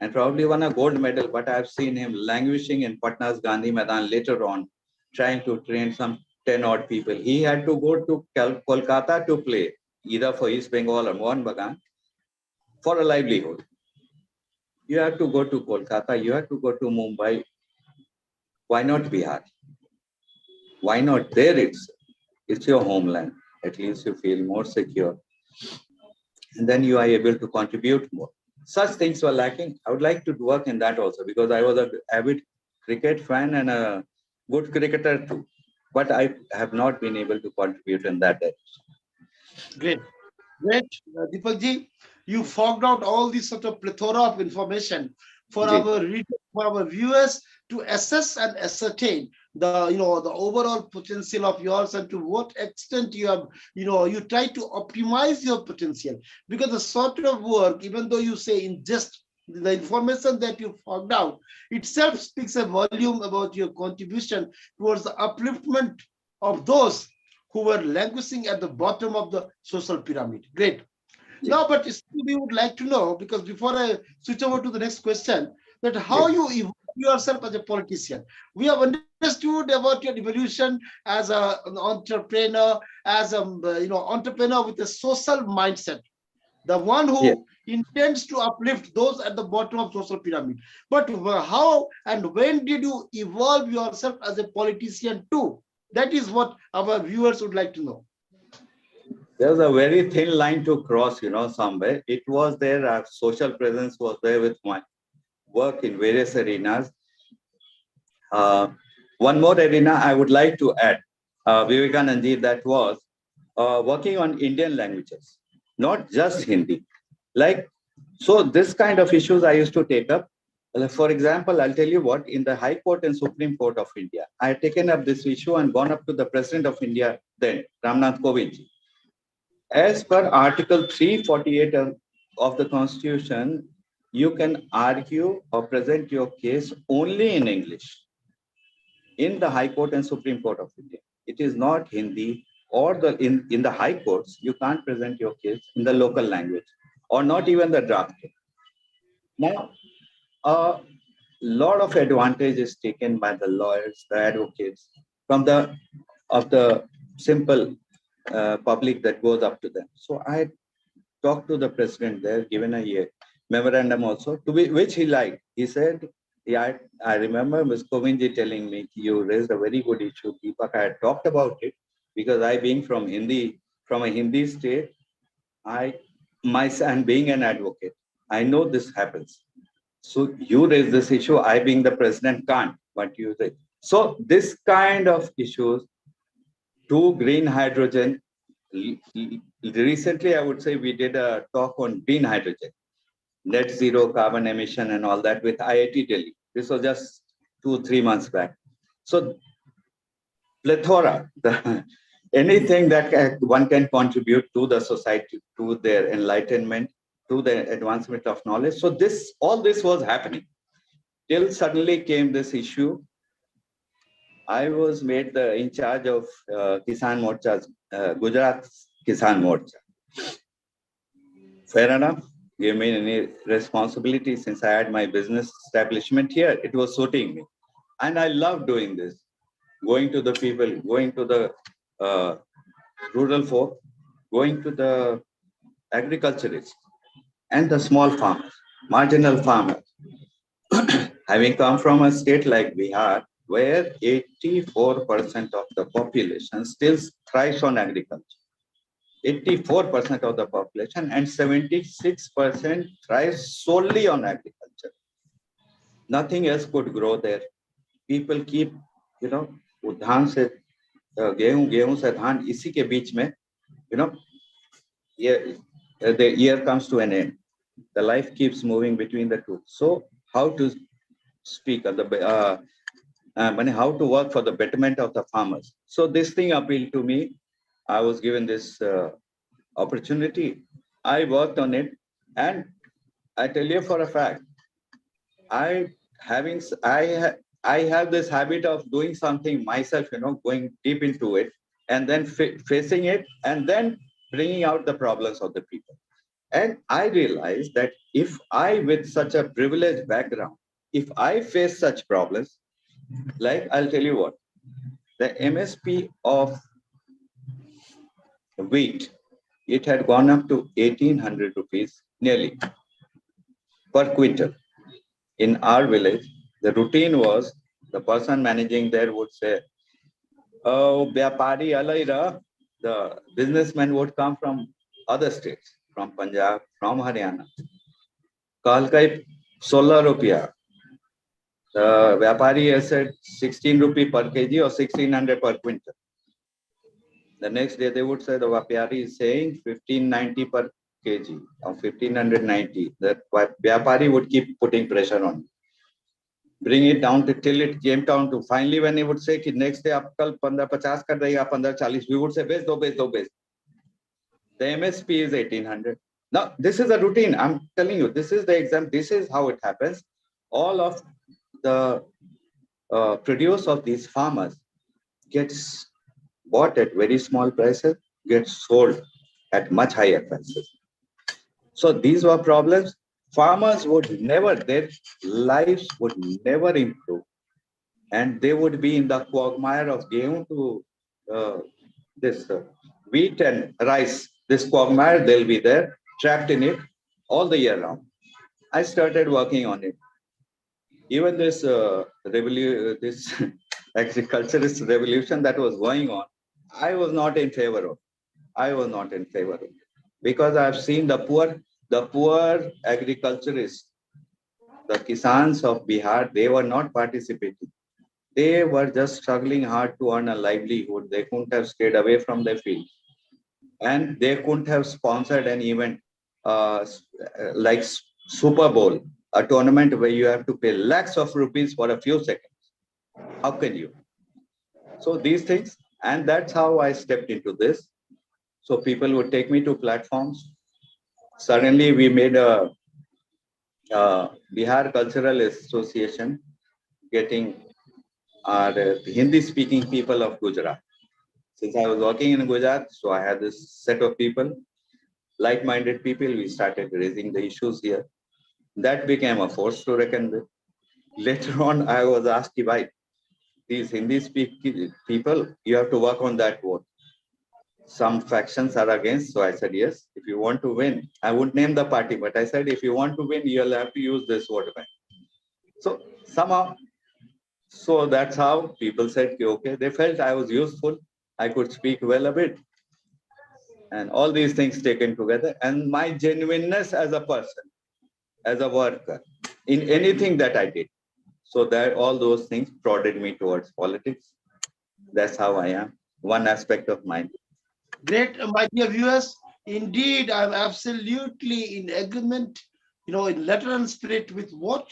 and probably won a gold medal, but I've seen him languishing in Patna's Gandhi Maidan later on, trying to train some 10 odd people. He had to go to Kolkata to play, either for East Bengal or Mohan Bagan, for a livelihood. You have to go to Kolkata, you have to go to Mumbai. Why not Bihar? Why not there? It's your homeland. At least you feel more secure. And then you are able to contribute more. Such things were lacking. I would like to work in that also because I was an avid cricket fan and a good cricketer too. But I have not been able to contribute in that direction. Great. Great. Deepak ji, you fogged out all this sort of plethora of information for our readers, for our viewers to assess and ascertain the the overall potential of yours and to what extent you have you try to optimize your potential, because the sort of work, even though you say in just the information that you fogged out itself speaks a volume about your contribution towards the upliftment of those who were languishing at the bottom of the social pyramid. Great. Now, but still we would like to know, because before I switch over to the next question, that how you evolve yourself as a politician. We have understood about your evolution as an entrepreneur, as a entrepreneur with a social mindset, the one who intends to uplift those at the bottom of social pyramid. But how and when did you evolve yourself as a politician too? That is what our viewers would like to know. There's a very thin line to cross, somewhere. It was there, our social presence was there with my work in various arenas. One more arena I would like to add, Vivekanand ji, that was working on Indian languages, not just Hindi. So this kind of issues I used to take up. For example, I'll tell you what, in the High Court and Supreme Court of India, I had taken up this issue and gone up to the President of India then, Ramnath Kovind ji. As per Article 348 of the Constitution, you can argue or present your case only in English in the High Court and Supreme Court of India. It is not Hindi, or in the High Courts, you can't present your case in the local language or not even the draft. Now, a lot of advantage is taken by the lawyers, the advocates, from the simple public that goes up to them. So I talked to the president there, given a memorandum also, which he liked. He said, yeah, I remember Ms. Kovindji telling me, you raised a very good issue, Deepak. I had talked about it because I, being from a Hindi state, and being an advocate, I know this happens. So you raise this issue, I being the president can't, but you say. So this kind of issues, to green hydrogen, recently I would say we did a talk on green hydrogen, net zero carbon emission and all that with IIT Delhi. This was just 2-3 months back. So plethora, anything that one can contribute to the society, to their enlightenment, to the advancement of knowledge. So all this was happening till suddenly came this issue. I was made in charge of Kisan Morcha's, Gujarat Kisan Morcha. Fair enough. Give me any responsibility since I had my business establishment here. It was suiting me. And I love doing this. Going to the people, going to the rural folk, going to the agriculturists and the small farmers, marginal farmers. Having come from a state like Bihar, where 84% of the population still thrives on agriculture. 84% of the population and 76% thrives solely on agriculture. Nothing else could grow there. People keep, धान से गेहूं से धान इसी के बीच में, the year comes to an end. The life keeps moving between the two. So how to speak of how to work for the betterment of the farmers. So this thing appealed to me. I was given this opportunity. I worked on it, and I tell you for a fact, I have this habit of doing something myself, going deep into it, and then facing it, and then bringing out the problems of the people. And I realized that if I, with such a privileged background, if I face such problems, like I'll tell you what, the MSP of wheat, it had gone up to 1,800 rupees nearly per quintal. In our village, the routine was the person managing there would say, oh, Vyapari Alaira, the businessman would come from other states, from Punjab, from Haryana. Kalkai 16 rupiah. The Vyapari has said 16 rupee per kg or 1,600 per quintal. The next day they would say the Vyapari is saying 1,590 per kg or 1,590. That Vyapari would keep putting pressure on. Bring it down till it came down to finally when he would say कि next day आप कल 1550 कर देगा 1540, we would say बेच दो. The MSP is 1,800. Now this is a routine. I'm telling you, this is the exam. This is how it happens. All of the produce of these farmers gets bought at very small prices, gets sold at much higher prices. So these were problems. farmers would never, their lives would never improve. And they would be in the quagmire of gehu to this wheat and rice. This quagmire, they'll be there, trapped in it all the year round. I started working on it. Even this this agriculturist revolution that was going on, I was not in favor of. I was not in favor of it because I've seen the poor agriculturists, the kisans of Bihar, they were not participating. They were just struggling hard to earn a livelihood. They couldn't have stayed away from their field, and they couldn't have sponsored an event like Super Bowl, a tournament where you have to pay lakhs of rupees for a few seconds. How can you? So these things, and that's how I stepped into this. So people would take me to platforms. Suddenly, we made a Bihar Cultural Association, getting our Hindi-speaking people of Gujarat. Since I was working in Gujarat, so I had this set of people, like-minded people. We started raising the issues here. That became a force to reckon with. Later on, I was asked, why these Hindi-speaking people, you have to work on that vote. Some factions are against, so I said, yes, if you want to win, I wouldn't name the party, but I said, if you want to win, you'll have to use this vote bank. So somehow, so that's how people said, okay, they felt I was useful. I could speak well a bit. And all these things taken together, and my genuineness as a person, as a worker, in anything that I did. So that all those things prodded me towards politics. That's how I am. One aspect of mine. Great, my dear viewers. Indeed, I'm absolutely in agreement, in letter and spirit with what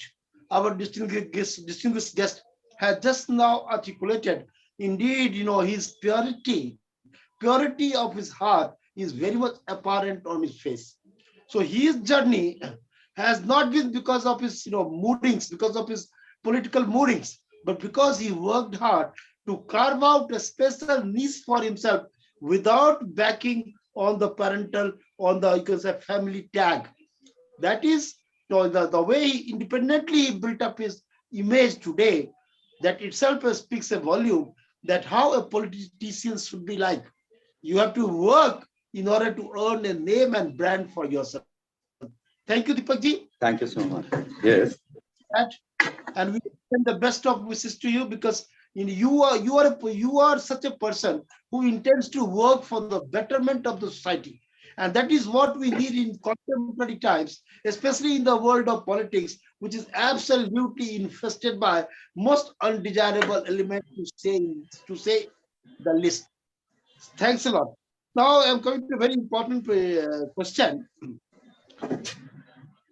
our distinguished guest has just now articulated. Indeed, his purity of his heart is very much apparent on his face. So his journey has not been because of his, moodings, because of his political moodings, but because he worked hard to carve out a special niche for himself without backing on the parental, on the, you can say, family tag. That is the way he independently built up his image today. That itself speaks a volume that how a politician should be like. You have to work in order to earn a name and brand for yourself. Thank you, Deepak ji. Thank you so much. Yes. And we send the best of wishes to you, because you are such a person who intends to work for the betterment of the society. And that is what we need in contemporary times, especially in the world of politics, which is absolutely infested by most undesirable elements, to say the least. Thanks a lot. Now I'm coming to a very important question.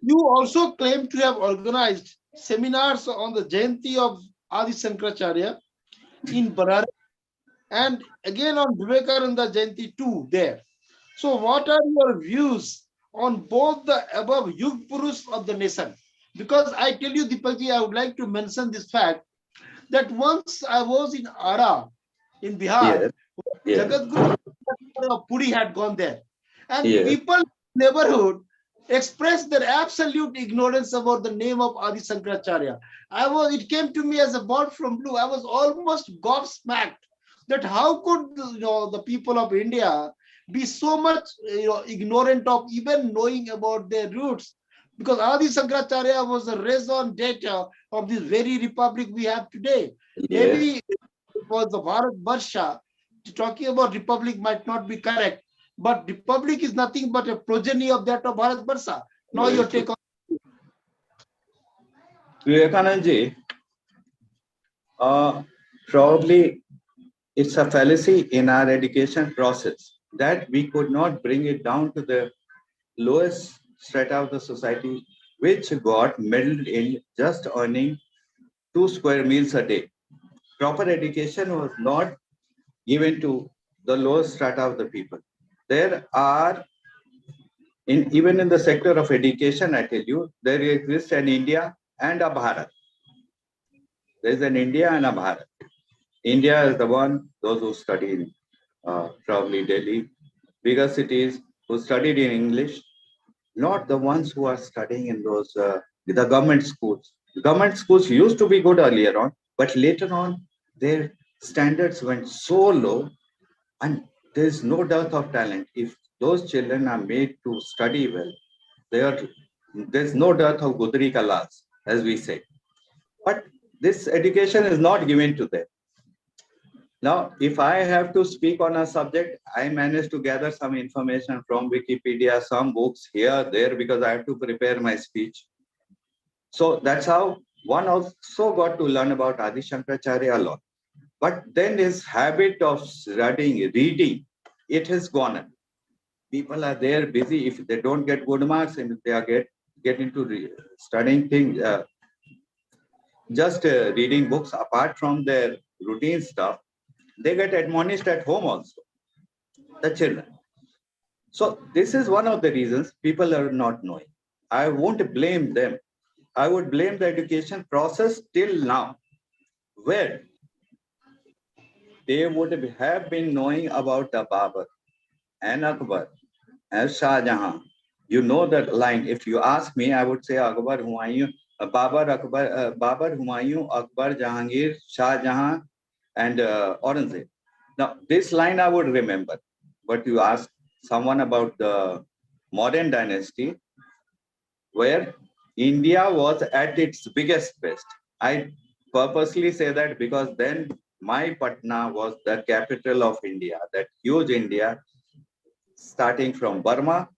You also claim to have organized seminars on the Jayanti of Adi Shankaracharya in Bararas, and again on Vivekananda Jayanti too there. So what are your views on both the above Yug Purush of the nation? Because I tell you, Deepakji, I would like to mention this fact that once I was in Ara, in Bihar, yes. Jagat Guru of Puri had gone there. And yes. People in the neighborhood expressed their absolute ignorance about the name of Adi Shankaracharya. It came to me as a bolt from blue. I was almost gobsmacked that how could the people of India be so much ignorant of even knowing about their roots, because Adi Shankaracharya was the raison d'etre of this very republic we have today. Yes. Maybe it was the Bharat Barsha. Talking about republic might not be correct, but republic is nothing but a progeny of that of Bharat Barsha. Now your take on Vivekanand ji, probably it's a fallacy in our education process that we could not bring it down to the lowest strata of the society, which got meddled in just earning 2 square meals a day. Proper education was not given to the lowest strata of the people. There are, even in the sector of education, I tell you, there exists an India and a Bharat. There is an India and a Bharat. India is the one, those who study in probably Delhi, bigger cities, who studied in English, not the ones who are studying in those the government schools. Government schools used to be good earlier on, but later on their standards went so low, and there's no dearth of talent. If those children are made to study well, there's no dearth of Gudri Kalas, as we say. But this education is not given to them. Now, if I have to speak on a subject, I managed to gather some information from Wikipedia, some books here, there, because I have to prepare my speech. So that's how one also got to learn about Adi Shankaracharya a lot. But then his habit of reading, it has gone. People are there busy. If they don't get good marks, and if they are get into studying things, just reading books apart from their routine stuff, they get admonished at home also, the children. So this is one of the reasons people are not knowing. I won't blame them. I would blame the education process till now, where they would have been knowing about the Babur and Akbar and Shah Jahan. You know that line. If you ask me, I would say Akbar, Humayun, Babur, Humayun, Akbar, Jahangir, Shah Jahan, and Aurangzeb. Now, this line I would remember. But you ask someone about the modern dynasty, where India was at its biggest best. I purposely say that because then my Patna was the capital of India, that huge India, starting from Burma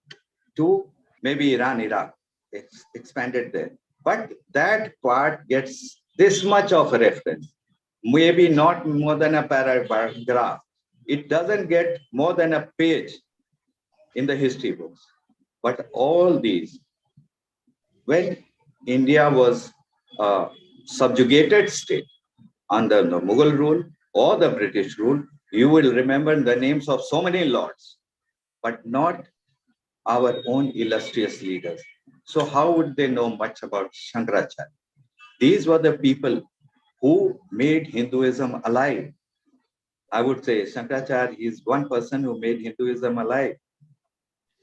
to maybe Iran, Iraq. It's expanded there. But that part gets this much of a reference, maybe not more than a paragraph. It doesn't get more than a page in the history books. But all these, when India was a subjugated state under the Mughal rule or the British rule, you will remember the names of so many lords, but not our own illustrious leaders. So how would they know much about Shankaracharya? These were the people who made Hinduism alive. I would say Shankaracharya is one person who made Hinduism alive.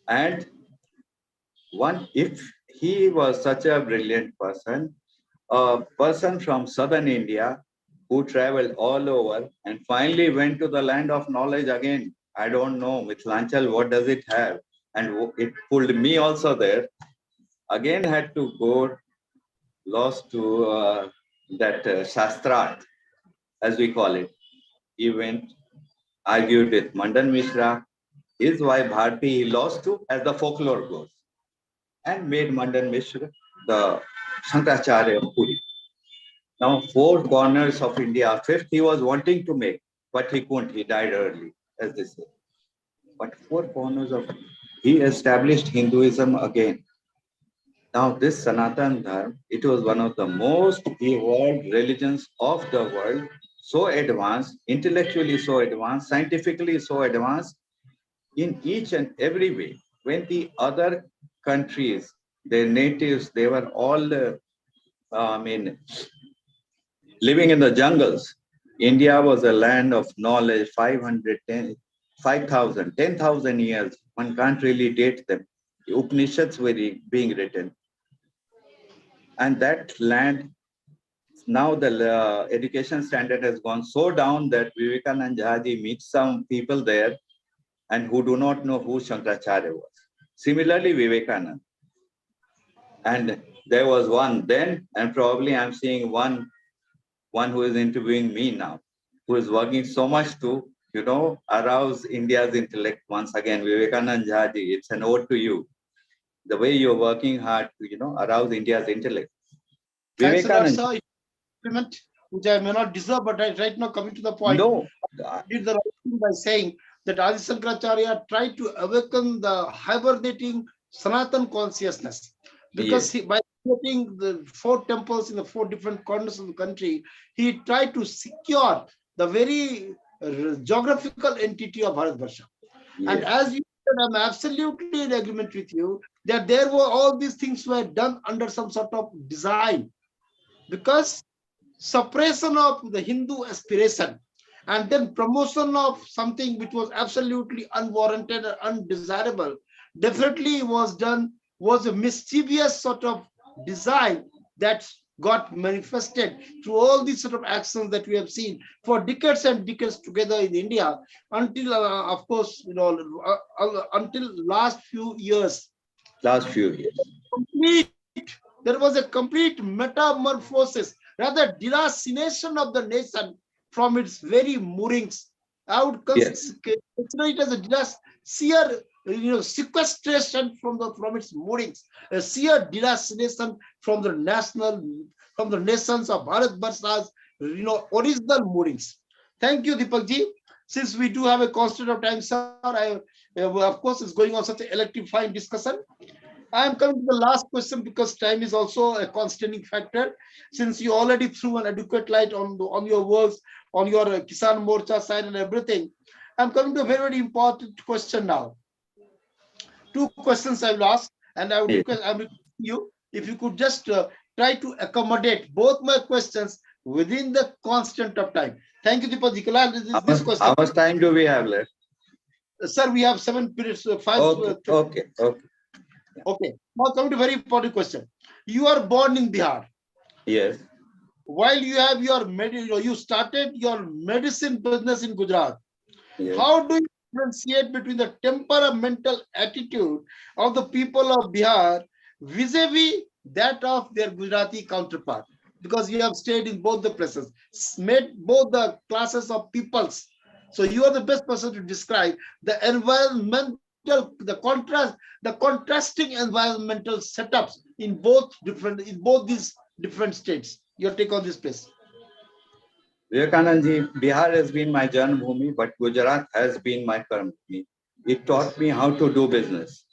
And if he was such a brilliant person, a person from southern India who traveled all over and finally went to the land of knowledge again. I don't know, Mithilanchal, what does it have? And it pulled me also there. Again had to go lost to that Shastrat, as we call it. He went, argued with Mandan Mishra. His wife Bharti he lost to, as the folklore goes, and made Mandan Mishra the Shankaracharya of Puri. Now, 4 corners of India, 5th he was wanting to make, but he couldn't. He died early, as they say. But 4 corners of, he established Hinduism again. Now, this Sanatan Dharma, it was one of the most evolved religions of the world, so advanced, intellectually so advanced, scientifically so advanced, in each and every way. When the other countries, their natives, they were all, living in the jungles. India was a land of knowledge, 5,000, 10,000 years. One can't really date them. The Upanishads were being written. And that land, now the education standard has gone so down that Vivekanand Jahaji meets some people there and who do not know who Shankaracharya was. Similarly, Vivekanand. And there was one then, and probably I'm seeing one who is interviewing me now, who is working so much to, arouse India's intellect once again. Vivekanand Jahaji, it's an ode to you. The way you're working hard to, arouse India's intellect. Thanks a lot, sir. Compliment, which I may not deserve, but right now coming to the point, no, I did the right thing by saying that Adi Shankaracharya tried to awaken the hibernating Sanatan consciousness, because by creating the 4 temples in the 4 different corners of the country, he tried to secure the very geographical entity of Bharatvarsha. Yes. And as you said, I'm absolutely in agreement with you that there were all these things were done under some sort of design, because suppression of the Hindu aspiration and then promotion of something which was absolutely unwarranted and undesirable definitely was done was a mischievous sort of design that got manifested through all these sort of actions that we have seen for decades and decades together in India until, of course, until last few years. Last few years. There was a complete metamorphosis, rather deracination of the nation from its very moorings. I would consider it as a sheer, sequestration from its moorings, a sheer deracination from the nations of Bharat Barsha's, original moorings. Thank you, Deepak ji. Since we do have a constraint of time, sir, of course, it's going on such an electrifying discussion. I am coming to the last question because time is also a constraining factor. Since you already threw an adequate light on your works, on your Kisan Morcha side and everything, I'm coming to a very, very important question now. Two questions I will ask, and I would request you if you could just try to accommodate both my questions within the constraint of time. Thank you, Deepak Ji. This question. How much time do we have left? Sir, we have 7 minutes. Okay. Okay. Now coming to a very important question. You are born in Bihar. Yes. While you have you started your medicine business in Gujarat. Yes. How do you differentiate between the temperamental attitude of the people of Bihar vis-a-vis that of their Gujarati counterpart? Because you have stayed in both the places, met both the classes of peoples. So you are the best person to describe the environmental, the contrasting environmental setups in both these different states. Your take on this, please. Vivekanand ji, Bihar has been my Janmabhoomi, but Gujarat has been my Karmabhoomi. It taught me how to do business.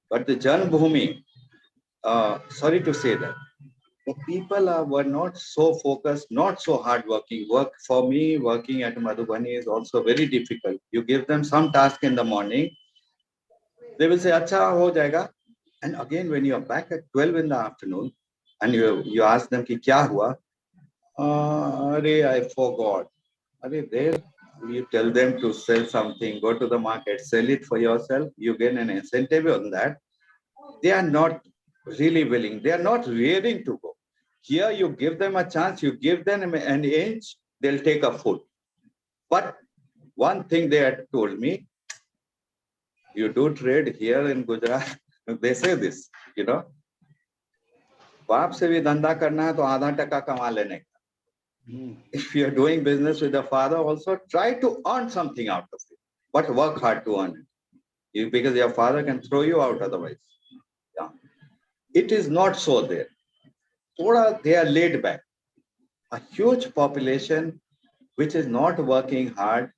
But the Janmabhoomi, sorry to say that, the people were not so focused, not so hardworking. Work for me, working at Madhubani is also very difficult. You give them some task in the morning, they will say, "Acha, ho jayega." And again, when you are back at 12 in the afternoon, and you ask them, "Ki kya hua?" I forgot. There you tell them to sell something, go to the market, sell it for yourself. You get an incentive on that. They are not really willing. They are not raring to go. Here, you give them a chance, you give them an inch, they'll take a foot. But one thing they had told me, you do trade here in Gujarat, they say this, बाप से भी धंधा करना है तो आधा टका कमा लेने का. If you are doing business with the father, also try to earn something out of it, but work hard to earn it, because your father can throw you out otherwise. Yeah. It is not so there. They are laid back. A huge population which is not working hard,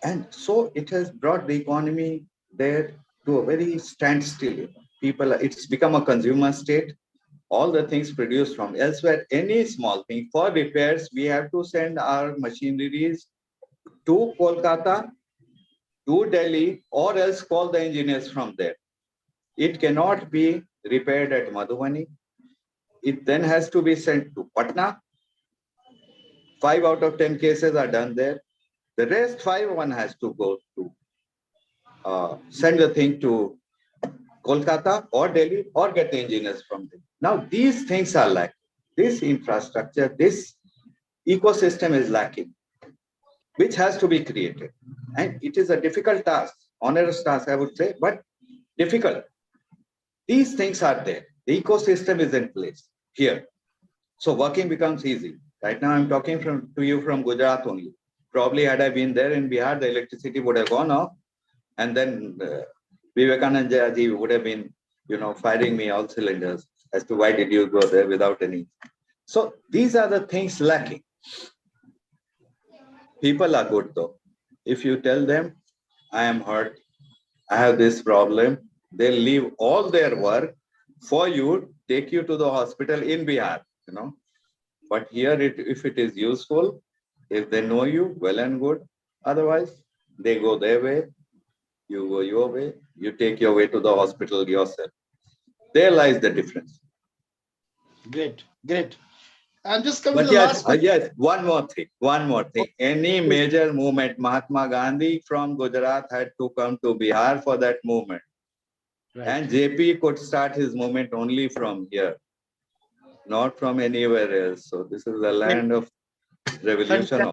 and so it has brought the economy there to a very standstill. It's become a consumer state. All the things produced from elsewhere, any small thing for repairs, we have to send our machineries to Kolkata, to Delhi, or else call the engineers from there. It cannot be repaired at Madhubani. It then has to be sent to Patna. 5 out of 10 cases are done there. The rest 5, one has to go to send the thing to Kolkata or Delhi or get the engineers from there. Now, these things are lacking. This infrastructure, this ecosystem is lacking, which has to be created. And it is a difficult task, onerous task, I would say, but difficult. These things are there. The ecosystem is in place here. So working becomes easy. Right now, I'm talking to you from Gujarat only. Probably had I been there in Bihar, the electricity would have gone off. And then Vivekanand ji would have been, firing me all cylinders as to why did you go there without any. So these are the things lacking. People are good though. If you tell them, I am hurt, I have this problem, they'll leave all their work for you, take you to the hospital in Bihar, But here, if it is useful, if they know you, well and good. Otherwise, they go their way, you go your way, you take your way to the hospital yourself. There lies the difference. Great. I'm just coming to the last question. Yes, one more thing. Any major movement, Mahatma Gandhi from Gujarat had to come to Bihar for that movement. Right. And JP could start his movement only from here, not from anywhere else. So this is the land of revolution.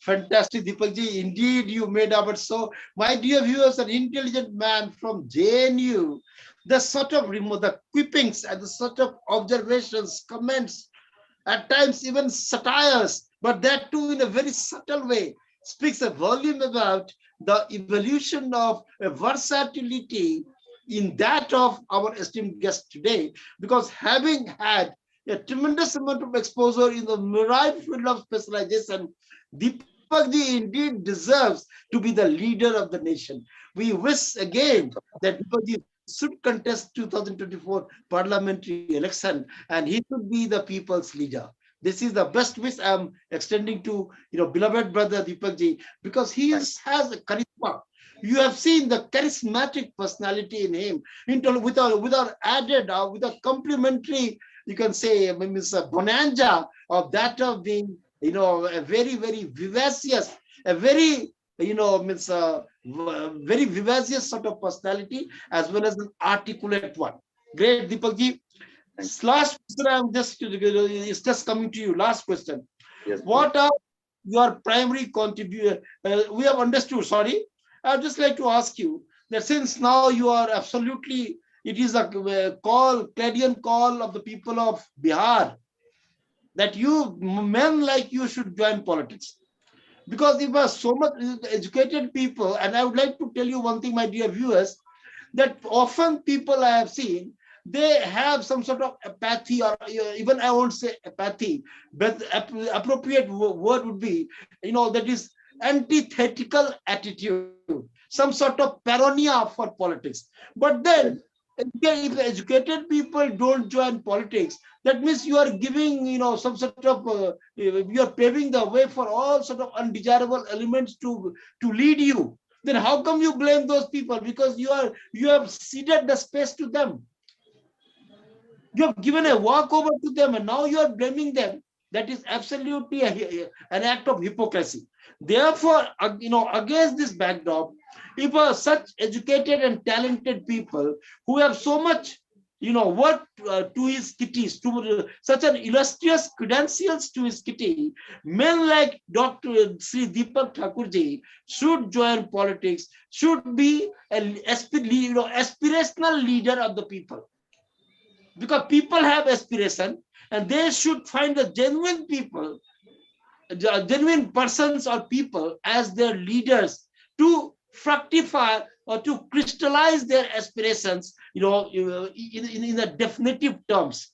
Fantastic, Deepak ji. Indeed, you made up it. So, my dear viewers, an intelligent man from JNU, the sort of the quippings and the sort of observations, comments, at times even satires, but that too in a very subtle way, speaks a volume about the evolution of a versatility in that of our esteemed guest today. Because having had a tremendous amount of exposure in the myriad field of specialization, Deepak ji indeed deserves to be the leader of the nation. We wish again that Deepak ji should contest 2024 parliamentary election and he should be the people's leader. This is the best wish I'm extending to beloved brother Deepak ji, because he has a charisma. You have seen the charismatic personality in him, with our added, with a complementary, you can say, bonanza of that of being, a very, very vivacious, a very, very vivacious sort of personality, as well as an articulate one. Great, Deepak ji. Last question, it's just coming to you. Last question. Yes, what are your primary contribution? We have understood, sorry. I'd just like to ask you that since now you are absolutely, it is a call, clarion call of the people of Bihar, that you, men like you, should join politics. Because if there are so much educated people, and I would like to tell you one thing, my dear viewers, that often people I have seen, they have some sort of apathy, or even I won't say apathy, but the appropriate word would be, that is antithetical attitude, some sort of paranoia for politics. But then, if educated people don't join politics, that means you are giving, some sort of, you are paving the way for all sort of undesirable elements to lead you. Then how come you blame those people? Because you have ceded the space to them. You have given a walkover to them, and now you are blaming them. That is absolutely an act of hypocrisy. Therefore, against this backdrop, if such educated and talented people who have so much, work to his kitties, to such an illustrious credentials to his kitty, men like Dr. Sri Deepak Thakurji should join politics, should be an aspirational leader of the people. Because people have aspiration, and they should find the genuine people, genuine persons or people as their leaders to fructify or to crystallize their aspirations, in the definitive terms.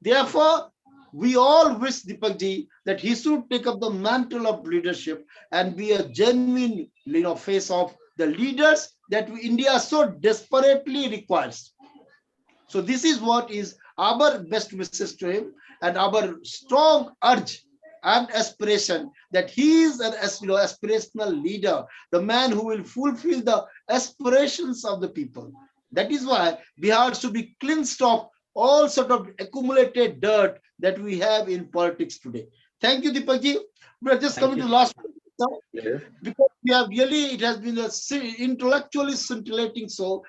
Therefore, we all wish Deepak ji that he should take up the mantle of leadership and be a genuine, face of the leaders that India so desperately requires. So this is what is our best wishes to him, and our strong urge and aspiration that he is an aspirational leader, the man who will fulfill the aspirations of the people. That is why Bihar should be cleansed of all sort of accumulated dirt that we have in politics today. Thank you, Deepak ji. We are just coming to the last question. Yes. Because we have really, it has been intellectually scintillating, so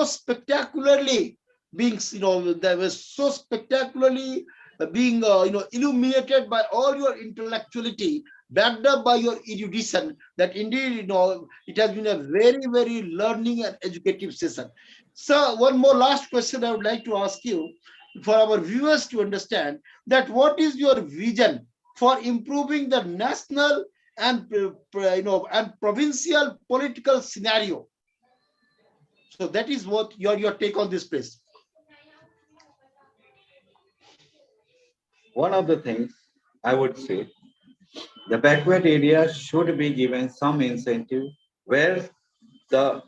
spectacularly being, that was so spectacularly being, illuminated by all your intellectuality, backed up by your erudition, that indeed, it has been a very, very learning and educative session. So one more last question I would like to ask you, for our viewers to understand, that what is your vision for improving the national and, and provincial political scenario? So that is what your take on this, please. One of the things I would say, the backward areas should be given some incentive where the,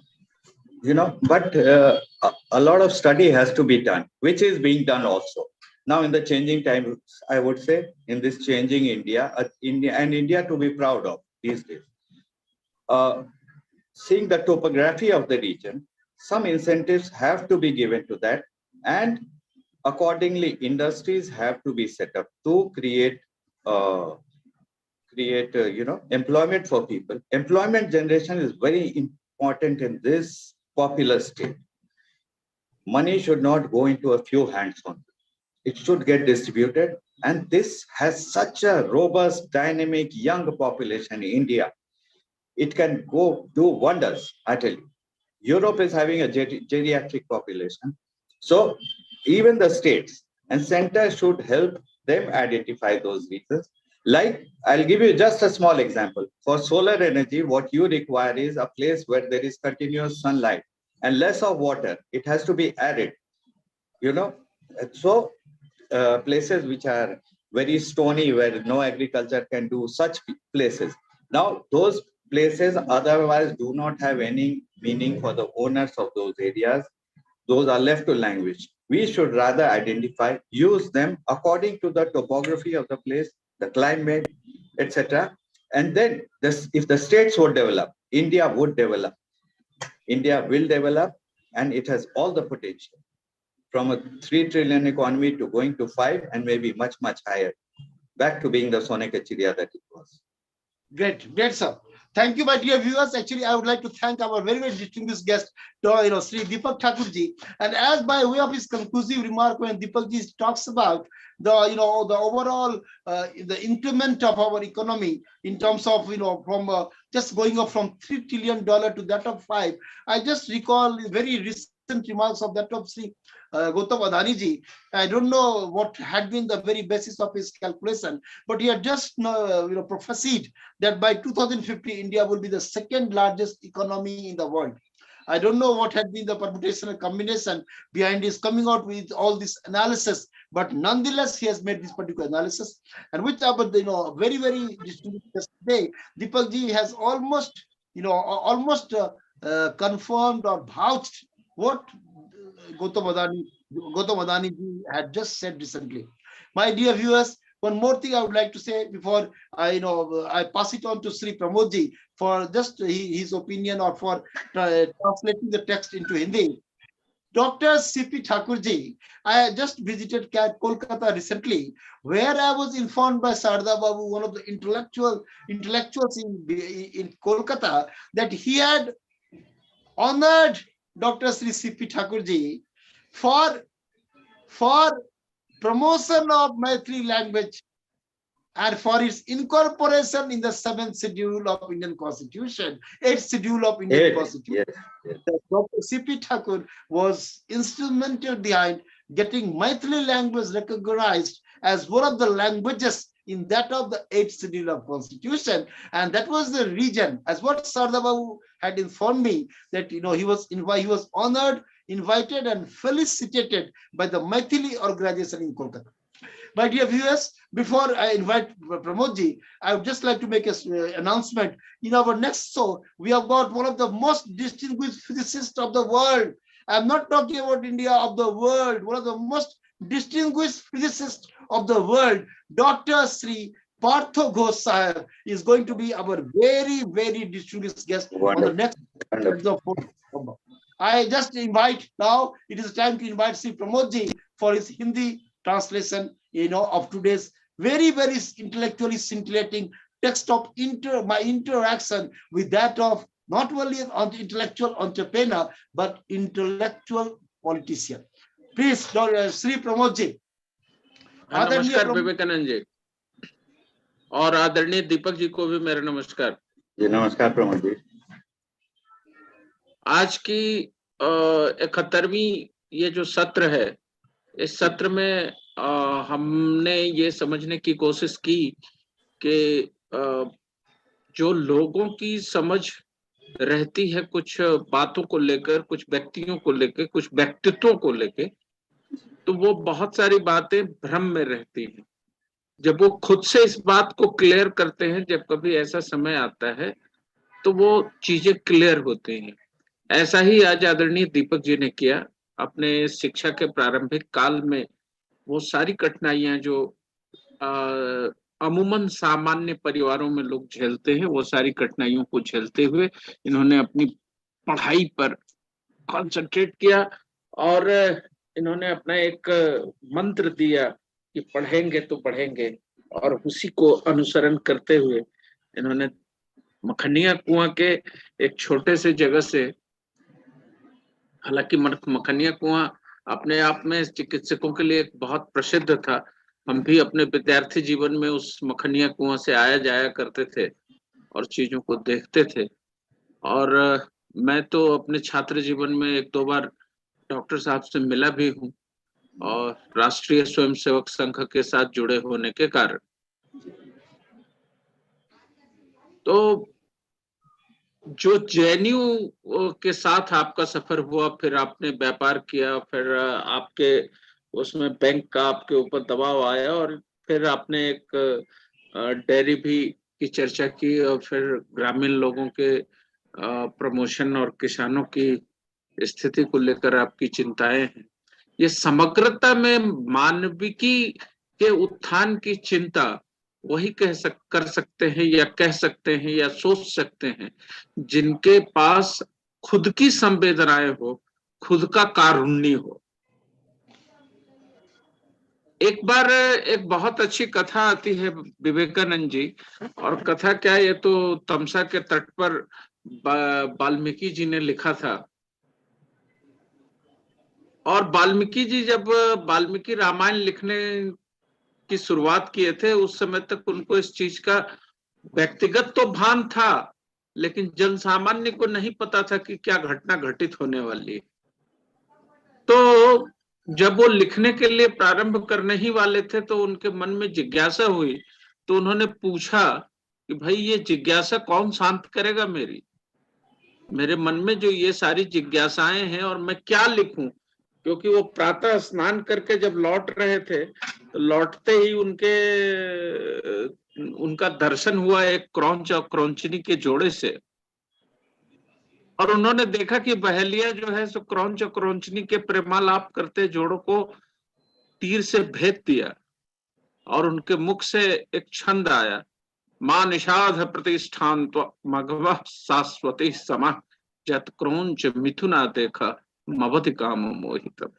but a lot of study has to be done, which is being done also. Now in the changing times, I would say, in this changing India to be proud of these days. Seeing the topography of the region, some incentives have to be given to that, and accordingly, industries have to be set up to create, employment for people. Employment generation is very important in this populous state. Money should not go into a few hands only. It should get distributed. And this has such a robust, dynamic, young population in India. It can go do wonders, I tell you. Europe is having a geriatric population. So even the states and centers should help them identify those reasons. Like, I'll give you just a small example. For solar energy, what you require is a place where there is continuous sunlight and less of water. It has to be arid, you know. So places which are very stony, where no agriculture can do, such places. Now, those places otherwise do not have any meaning for the owners of those areas. Those are left to languish. We should rather identify, use them according to the topography of the place, the climate, etc. And then if the states would develop, India would develop. India will develop, and it has all the potential, from a 3 trillion economy to going to 5 and maybe much, much higher, back to being the Sonika Chidiya that it was. Great, great, sir. Thank you, my dear viewers. Actually, I would like to thank our very, very distinguished guest, Sri Deepak Thakur ji. And as by way of his conclusive remark, when Deepak ji talks about the overall the increment of our economy in terms of from just going up from $3 trillion to that of 5, I just recall very recent remarks of that of Sri Gautam Adani ji. I don't know what had been the very basis of his calculation, but he had just prophesied that by 2050, India will be the second largest economy in the world. I don't know what had been the permutation and combination behind his coming out with all this analysis, but nonetheless, he has made this particular analysis, and which our very, very distinguished today, Deepak ji has almost confirmed or vouched what Gautam Adani ji had just said recently. My dear viewers, one more thing I would like to say before I pass it on to Sri Pramod ji for just his opinion or for translating the text into Hindi. Dr. C.P. Thakur ji, I just visited Kolkata recently, where I was informed by Sarda Babu, one of the intellectuals in Kolkata, that he had honored Dr. Sri C.P. Thakur ji for promotion of Maithili language and for its incorporation in the 7th schedule of Indian Constitution, 8th schedule of Indian Constitution. Yes. Dr. C.P. Thakur was instrumental behind getting Maithili language recognized as one of the languages in that of the 8th schedule of Constitution, and that was the reason, as what Sarda Babu had informed me, that he was honored, invited, and felicitated by the Maithili organization in Kolkata. My dear viewers, before I invite Pramod ji, I would just like to make an announcement. In our next show, we have got one of the most distinguished physicists of the world. I'm not talking about India, of the world, one of the most distinguished physicists of the world, Dr. Sri Partho Ghosh Sahib, is going to be our very, very distinguished guest on the next episode. I just invite now, it is time to invite Sri Pramod ji for his Hindi translation, of today's very, very intellectually scintillating text of my interaction with that of not only an intellectual entrepreneur, but intellectual politician. Please, Sri Pramod ji. नमस्कार विवेकानंद जी और आदरणीय दीपक जी को भी मेरा नमस्कार। जी नमस्कार प्रमोद जी। आज की 71वीं ये जो सत्र है, इस सत्र में हमने ये समझने की कोशिश की कि जो लोगों की समझ रहती है कुछ बातों को लेकर, कुछ व्यक्तियों को लेकर, कुछ व्यक्तित्वों को लेकर, तो वो बहुत सारी बातें भ्रम में रहती हैं। जब वो खुद से इस बात को क्लियर करते हैं, जब कभी ऐसा समय आता है तो वो चीजें क्लियर होती हैं। ऐसा ही आज आदरणीय दीपक जी ने किया। अपने शिक्षा के प्रारंभिक काल में वो सारी कठिनाइयां जो अमूमन सामान्य परिवारों में लोग झेलते हैं, वो सारी कठिनाइयों को झेलते हुए इन्होंने अपनी पढ़ाई पर कंसंट्रेट किया और इन्होंने अपना एक मंत्र दिया कि पढ़ेंगे तो पढ़ेंगे, और उसी को अनुसरण करते हुए इन्होंने मखनिया कुआं के एक छोटे से जगह से हालांकि मखनिया कुआं अपने आप में चिकित्सकों के लिए एक बहुत प्रसिद्ध था। हम भी अपने विद्यार्थी जीवन में उस मखनिया कुआं से आया जाया करते थे और चीजों को देखते थे। और मैं तो अपने छात्र जीवन में एक दो बार डॉक्टर साहब से मिला भी हूँ, और राष्ट्रीय स्वयंसेवक संघ के साथ जुड़े होने के कारण। तो जो जेएनयू के साथ आपका सफर हुआ, फिर आपने व्यापार किया, फिर आपके उसमें बैंक का आपके ऊपर दबाव आया, और फिर आपने एक डेयरी भी की चर्चा की, और फिर ग्रामीण लोगों के प्रमोशन और किसानों की स्थिति को लेकर आपकी चिंताएं हैं। ये समग्रता में मानविकी के उत्थान की चिंता वही कर सकते हैं, या कह सकते हैं, या सोच सकते हैं जिनके पास खुद की संवेदनाएं हो, खुद का कारुण्य हो। एक बार एक बहुत अच्छी कथा आती है विवेकानंद जी, और कथा क्या, ये तो तमसा के तट पर वाल्मीकि जी ने लिखा था। और वाल्मीकि जी जब वाल्मीकि रामायण लिखने की शुरुआत किए थे, उस समय तक उनको इस चीज का व्यक्तिगत तो भान था, लेकिन जन सामान्य को नहीं पता था कि क्या घटना घटित होने वाली है। तो जब वो लिखने के लिए प्रारंभ करने ही वाले थे, तो उनके मन में जिज्ञासा हुई। तो उन्होंने पूछा कि भाई, ये जिज्ञासा कौन शांत करेगा मेरे मन में जो ये सारी जिज्ञासाएं हैं, और मैं क्या लिखूं। क्योंकि वो प्रातः स्नान करके जब लौट रहे थे, तो लौटते ही उनका दर्शन हुआ एक क्रौंच और क्रौंचनी के जोड़े से, और उन्होंने देखा कि बहेलिया जो है सो क्रौंच और क्रौंचनी के प्रेमालाप करते जोड़ों को तीर से भेद दिया, और उनके मुख से एक छंद आया, मां निषाद प्रतिष्ठान तो मघवा शाश्वती समा जत क्रौंच मिथुना देखा मवति काम मोहितम।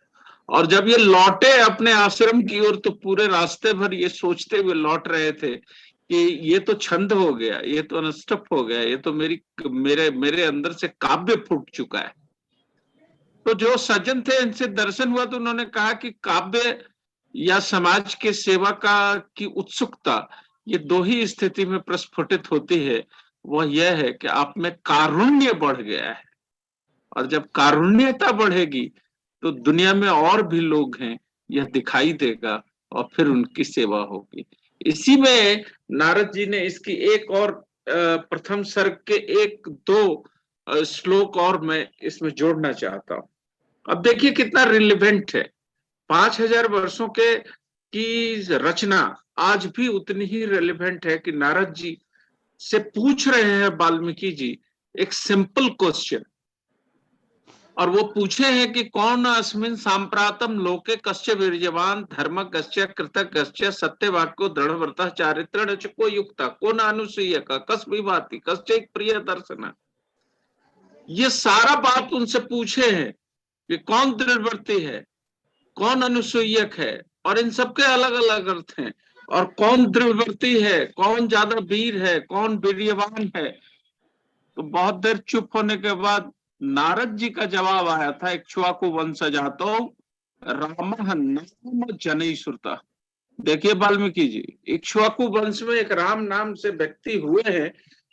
और जब ये लौटे अपने आश्रम की ओर, तो पूरे रास्ते भर ये सोचते हुए लौट रहे थे कि ये तो छंद हो गया, ये तो अनुष्टुप हो गया, ये तो मेरे अंदर से काव्य फूट चुका है। तो जो सज्जन थे, इनसे दर्शन हुआ, तो उन्होंने कहा कि काव्य या समाज के सेवा की उत्सुकता, ये दो ही स्थिति में प्रस्फुटित होती है। वह यह है कि आप में कारुण्य बढ़ गया है, और जब कारुण्यता बढ़ेगी तो दुनिया में और भी लोग हैं, यह दिखाई देगा, और फिर उनकी सेवा होगी। इसी में नारद जी ने इसकी एक और प्रथम सर्ग के एक दो श्लोक और मैं इसमें जोड़ना चाहता हूं। अब देखिए कितना रिलेवेंट है। 5000 वर्षों की रचना आज भी उतनी ही रिलेवेंट है कि नारद जी से पूछ रहे हैं वाल्मीकि जी एक सिंपल क्वेश्चन, और वो पूछे हैं कि कौन अस्मिन् सांप्रातम लोके कस्य वीर्यवान धर्मज्ञस्य कृतज्ञस्य सत्यवाक्यो दृढ़व्रतः चारित्रेण च को युक्ता को नानुसूयक कस विभाति कस्य प्रिय दर्शन। ये सारा बात उनसे पूछे हैं कि कौन दृढ़व्रती है, कौन अनुसूयक है, और इन सबके अलग अलग अर्थ हैं। और कौन दृढ़व्रती है, कौन ज्यादा वीर है, कौन वीर्यवान है। तो बहुत देर चुप होने के बाद नारद जी का जवाब आया था, इक्ष्वाकु वंश जातो रामः नाम जनई श्रुता। देखिए वाल्मीकि जी, इक्ष्वाकु वंश में एक राम नाम से व्यक्ति हुए हैं,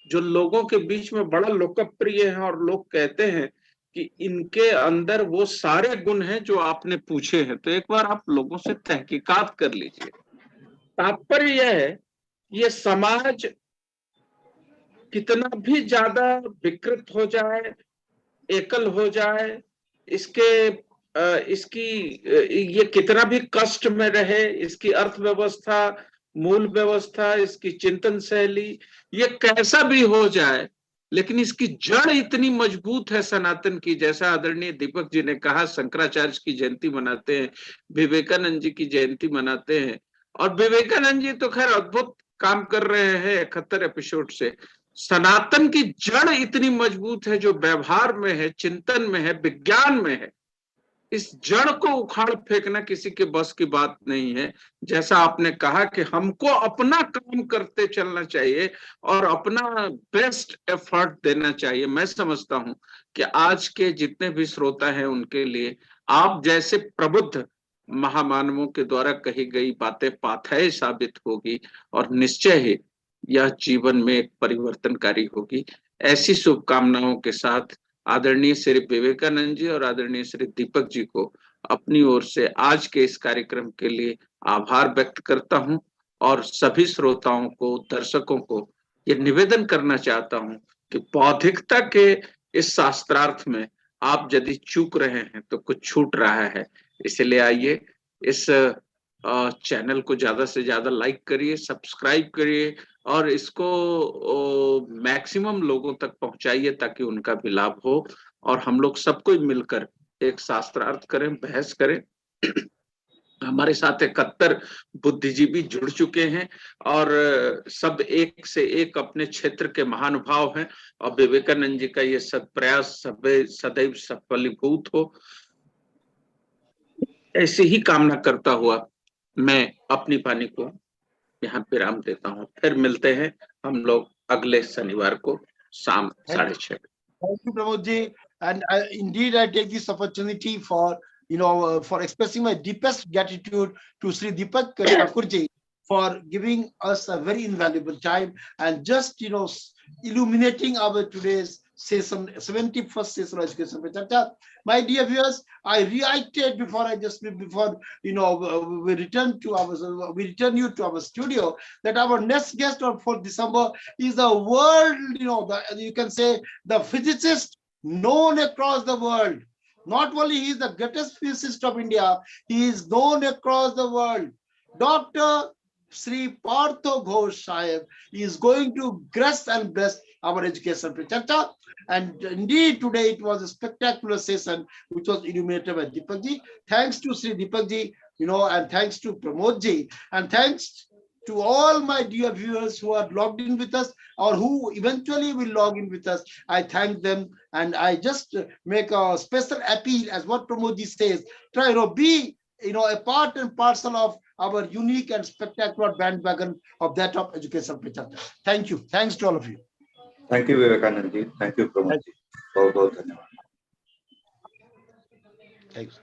जो लोगों के बीच में बड़ा लोकप्रिय है, और लोग कहते हैं कि इनके अंदर वो सारे गुण हैं जो आपने पूछे हैं। तो एक बार आप लोगों से तहकीकात कर लीजिए। तात्पर्य यह है, ये समाज कितना भी ज्यादा विकृत हो जाए, एकल हो जाए, इसकी ये कितना भी कष्ट में रहे, इसकी अर्थव्यवस्था, मूल व्यवस्था, इसकी चिंतन शैली, ये कैसा भी हो जाए, लेकिन इसकी जड़ इतनी मजबूत है सनातन की। जैसा आदरणीय दीपक जी ने कहा, शंकराचार्य की जयंती मनाते हैं, विवेकानंद जी की जयंती मनाते हैं, और विवेकानंद जी तो खैर अद्भुत काम कर रहे हैं 71 एपिसोड से। सनातन की जड़ इतनी मजबूत है, जो व्यवहार में है, चिंतन में है, विज्ञान में है। इस जड़ को उखाड़ फेंकना किसी के बस की बात नहीं है। जैसा आपने कहा कि हमको अपना काम करते चलना चाहिए और अपना बेस्ट एफर्ट देना चाहिए। मैं समझता हूं कि आज के जितने भी श्रोता हैं उनके लिए आप जैसे प्रबुद्ध महामानवों के द्वारा कही गई बातें पाथेय साबित होगी और निश्चय ही यह जीवन में एक परिवर्तनकारी होगी। ऐसी शुभकामनाओं के साथ आदरणीय श्री विवेकानंद जी और आदरणीय श्री दीपक जी को अपनी ओर से आज के इस कार्यक्रम के लिए आभार व्यक्त करता हूं और सभी श्रोताओं को, दर्शकों को ये निवेदन करना चाहता हूं कि बौद्धिकता के इस शास्त्रार्थ में आप यदि चूक रहे हैं तो कुछ छूट रहा है। इसलिए आइए इस चैनल को ज्यादा से ज्यादा लाइक करिए, सब्सक्राइब करिए और इसको मैक्सिमम लोगों तक पहुंचाइए ताकि उनका भी लाभ हो और हम लोग सबको मिलकर एक शास्त्रार्थ करें, बहस करें। हमारे साथ 71 बुद्धिजीवी जुड़ चुके हैं और सब एक से एक अपने क्षेत्र के महानुभाव हैं और विवेकानंद जी का ये सत्प्रयास सदैव सफलीभूत हो, ऐसी ही कामना करता हुआ मैं अपनी वाणी को यहाँ विराम देता हूँ। फिर मिलते हैं हम लोग अगले शनिवार को शाम 6:30। Thank you, Pramod ji. And indeed, I take this opportunity for for expressing my deepest gratitude to Sri Deepak Thakur ji for giving us a very invaluable time and just illuminating our today's session, 71st session of Education Pe Charcha. My dear viewers, I reiterate before we return you to our studio that our next guest on 4th December is a world, you can say the physicist known across the world. Not only he is the greatest physicist of India, he is known across the world. Dr. Sri Partho Ghosh Sahib is going to grace and bless our Education Pe Charcha. And indeed, today it was a spectacular session which was illuminated by Deepak ji. Thanks to Sri Deepak ji, and thanks to Pramod ji, and thanks to all my dear viewers who are logged in with us or who eventually will log in with us. I thank them and I just make a special appeal as what Pramod ji says. Try be a part and parcel of our unique and spectacular bandwagon of that of Education Pe Charcha. Thank you. Thanks to all of you. Thank you, Vivekanand ji. Thank you, Pramod ji. Thanks.